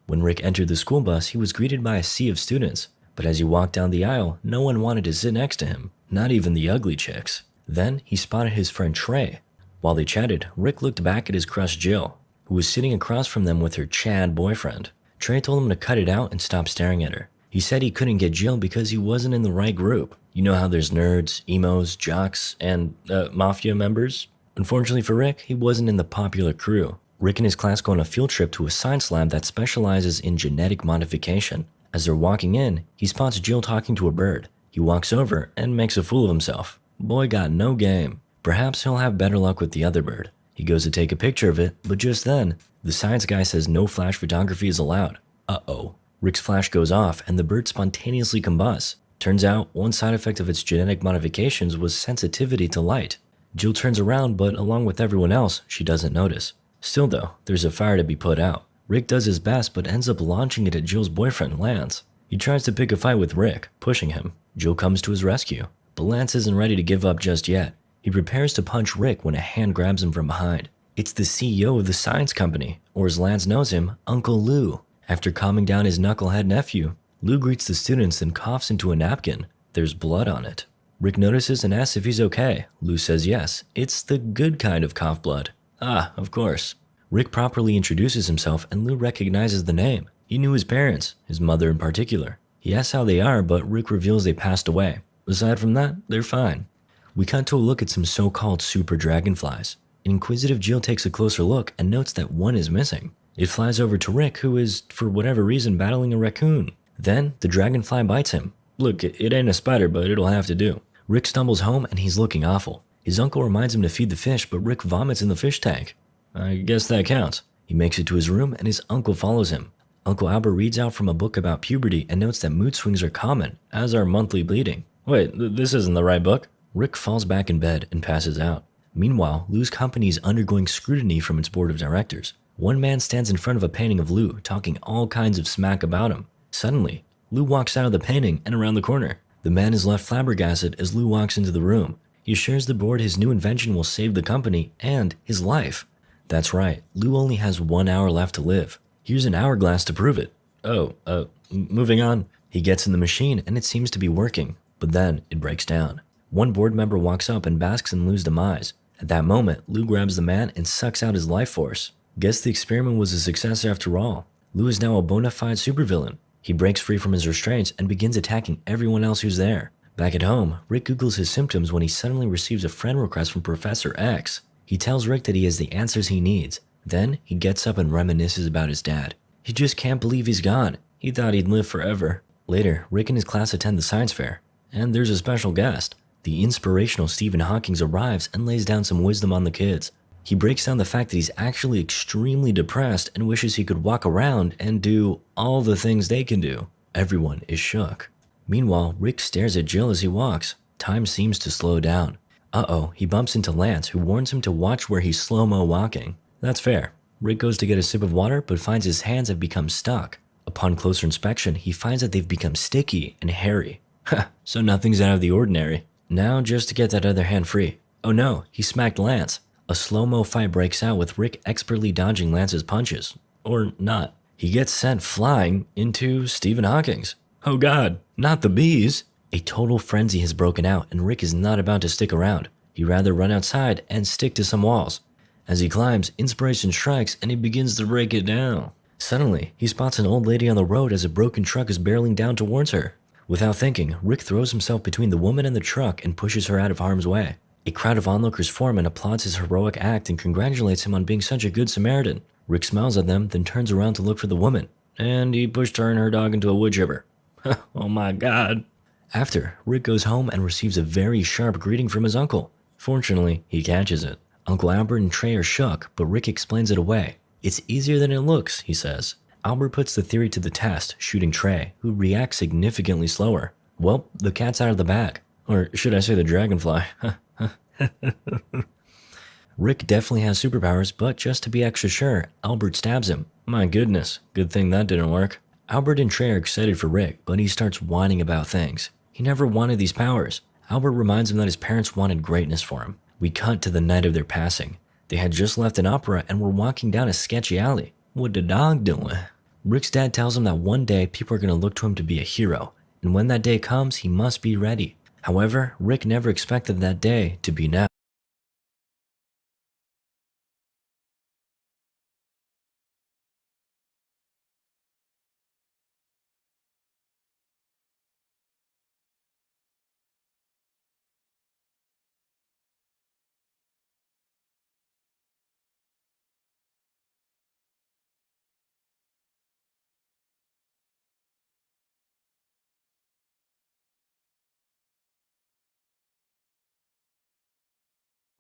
When Rick entered the school bus, he was greeted by a sea of students. But as he walked down the aisle, no one wanted to sit next to him, not even the ugly chicks. Then he spotted his friend Trey. While they chatted, Rick looked back at his crush Jill, who was sitting across from them with her Chad boyfriend. Trey told him to cut it out and stop staring at her. He said he couldn't get Jill because he wasn't in the right group. You know how there's nerds, emos, jocks, and mafia members? Unfortunately for Rick, he wasn't in the popular crew. Rick and his class go on a field trip to a science lab that specializes in genetic modification. As they're walking in, he spots Jill talking to a bird. He walks over and makes a fool of himself. Boy got no game. Perhaps he'll have better luck with the other bird. He goes to take a picture of it, but just then, the science guy says no flash photography is allowed. Uh-oh. Rick's flash goes off and the bird spontaneously combusts. Turns out, one side effect of its genetic modifications was sensitivity to light. Jill turns around, but along with everyone else, she doesn't notice. Still though, there's a fire to be put out. Rick does his best, but ends up launching it at Jill's boyfriend, Lance. He tries to pick a fight with Rick, pushing him. Jill comes to his rescue, but Lance isn't ready to give up just yet. He prepares to punch Rick when a hand grabs him from behind. It's the CEO of the science company, or as Lance knows him, Uncle Lou. After calming down his knucklehead nephew, Lou greets the students and coughs into a napkin. There's blood on it. Rick notices and asks if he's okay. Lou says yes. It's the good kind of cough blood. Ah, of course. Rick properly introduces himself and Lou recognizes the name. He knew his parents, his mother in particular. He asks how they are, but Rick reveals they passed away. Aside from that, they're fine. We cut to a look at some so-called super dragonflies. An inquisitive Jill takes a closer look and notes that one is missing. It flies over to Rick, who is, for whatever reason, battling a raccoon. Then, the dragonfly bites him. Look, it ain't a spider, but it'll have to do. Rick stumbles home and he's looking awful. His uncle reminds him to feed the fish, but Rick vomits in the fish tank. I guess that counts. He makes it to his room and his uncle follows him. Uncle Albert reads out from a book about puberty and notes that mood swings are common, as are monthly bleeding. Wait, this isn't the right book? Rick falls back in bed and passes out. Meanwhile, Lou's company is undergoing scrutiny from its board of directors. One man stands in front of a painting of Lou, talking all kinds of smack about him. Suddenly, Lou walks out of the painting and around the corner. The man is left flabbergasted as Lou walks into the room. He assures the board his new invention will save the company and his life. That's right, Lou only has 1 hour left to live. Here's an hourglass to prove it. Moving on. He gets in the machine and it seems to be working, but then it breaks down. One board member walks up and basks in Lou's demise. At that moment, Lou grabs the man and sucks out his life force. Guess the experiment was a success after all. Lou is now a bona fide supervillain. He breaks free from his restraints and begins attacking everyone else who's there. Back at home, Rick Googles his symptoms when he suddenly receives a friend request from Professor X. He tells Rick that he has the answers he needs. Then, he gets up and reminisces about his dad. He just can't believe he's gone. He thought he'd live forever. Later, Rick and his class attend the science fair. And there's a special guest. The inspirational Stephen Hawking arrives and lays down some wisdom on the kids. He breaks down the fact that he's actually extremely depressed and wishes he could walk around and do all the things they can do. Everyone is shook. Meanwhile, Rick stares at Jill as he walks. Time seems to slow down. Uh-oh, he bumps into Lance, who warns him to watch where he's slow-mo walking. That's fair. Rick goes to get a sip of water, but finds his hands have become stuck. Upon closer inspection, he finds that they've become sticky and hairy. So nothing's out of the ordinary. Now just to get that other hand free. Oh no, he smacked Lance. A slow-mo fight breaks out with Rick expertly dodging Lance's punches. Or not. He gets sent flying into Stephen Hawking's. Oh god, not the bees! A total frenzy has broken out and Rick is not about to stick around. He'd rather run outside and stick to some walls. As he climbs, inspiration strikes and he begins to break it down. Suddenly, he spots an old lady on the road as a broken truck is barreling down towards her. Without thinking, Rick throws himself between the woman and the truck and pushes her out of harm's way. A crowd of onlookers form and applauds his heroic act and congratulates him on being such a good Samaritan. Rick smiles at them, then turns around to look for the woman. And he pushed her and her dog into a wood chipper. Oh my god. After, Rick goes home and receives a very sharp greeting from his uncle. Fortunately, he catches it. Uncle Albert and Trey are shook, but Rick explains it away. It's easier than it looks, he says. Albert puts the theory to the test, shooting Trey, who reacts significantly slower. Well, the cat's out of the bag. Or should I say the dragonfly? Rick definitely has superpowers, but just to be extra sure, Albert stabs him. My goodness, good thing that didn't work. Albert and Trey are excited for Rick, but he starts whining about things. He never wanted these powers. Albert reminds him that his parents wanted greatness for him. We cut to the night of their passing. They had just left an opera and were walking down a sketchy alley. What the dog doing? Rick's dad tells him that one day people are going to look to him to be a hero, and when that day comes, he must be ready. However, Rick never expected that day to be now.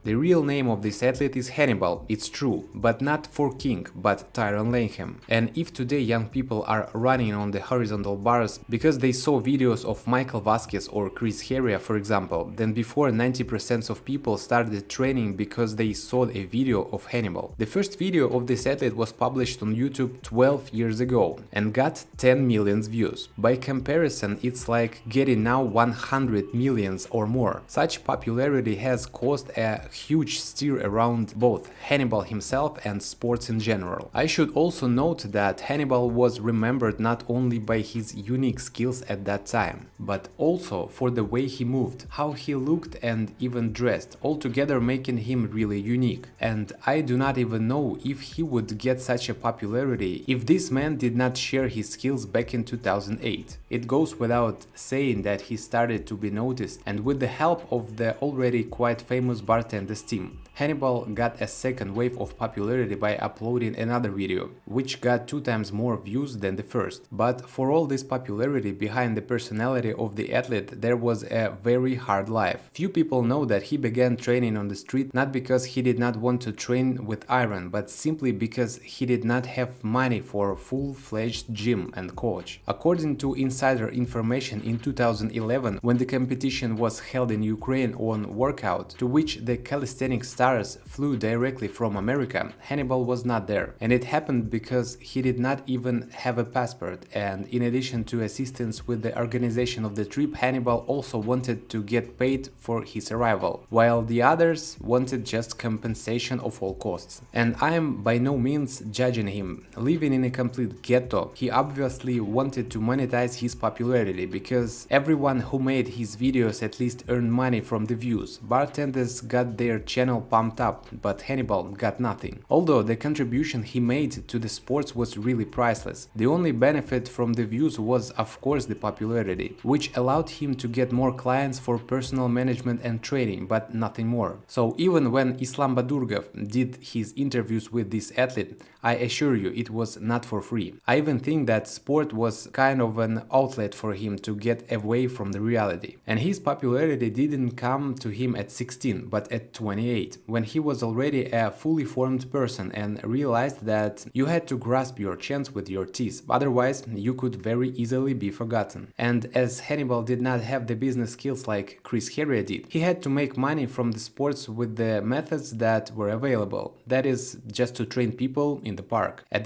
The real name of this athlete is Hannibal, it's true, but not for King, but Tyron Lanham. And if today young people are running on the horizontal bars because they saw videos of Michael Vasquez or Chris Heria, for example, then before 90% of people started training because they saw a video of Hannibal. The first video of this athlete was published on YouTube 12 years ago and got 10 million views. By comparison, it's like getting now 100 millions or more. Such popularity has caused a huge stir around both Hannibal himself and sports in general. I should also note that Hannibal was remembered not only by his unique skills at that time, but also for the way he moved, how he looked and even dressed, altogether making him really unique. And I do not even know if he would get such a popularity if this man did not share his skills back in 2008. It goes without saying that he started to be noticed, and with the help of the already quite famous bartender team, Hannibal got a second wave of popularity by uploading another video, which got 2 times more views than the first. But for all this popularity, behind the personality of the athlete there was a very hard life. Few people know that he began training on the street not because he did not want to train with iron, but simply because he did not have money for a full-fledged gym and coach. According to insider information, in 2011, when the competition was held in Ukraine on workout, to which the calisthenics stars flew directly from America, Hannibal was not there, and it happened because he did not even have a passport. And in addition to assistance with the organization of the trip, Hannibal also wanted to get paid for his arrival, while the others wanted just compensation of all costs. And I am by no means judging him. Living in a complete ghetto, he obviously wanted to monetize his popularity, because everyone who made his videos at least earned money from the views. Bartenders got their channel pumped pumped up, but Hannibal got nothing. Although the contribution he made to the sports was really priceless. The only benefit from the views was of course the popularity, which allowed him to get more clients for personal management and training, but nothing more. So even when Islam Badurgov did his interviews with this athlete, I assure you it was not for free. I even think that sport was kind of an outlet for him to get away from the reality. And his popularity didn't come to him at 16, but at 28, when he was already a fully formed person and realized that you had to grasp your chance with your teeth, otherwise you could very easily be forgotten. And as Hannibal did not have the business skills like Chris Heria did, he had to make money from the sports with the methods that were available, that is, just to train people in the park. At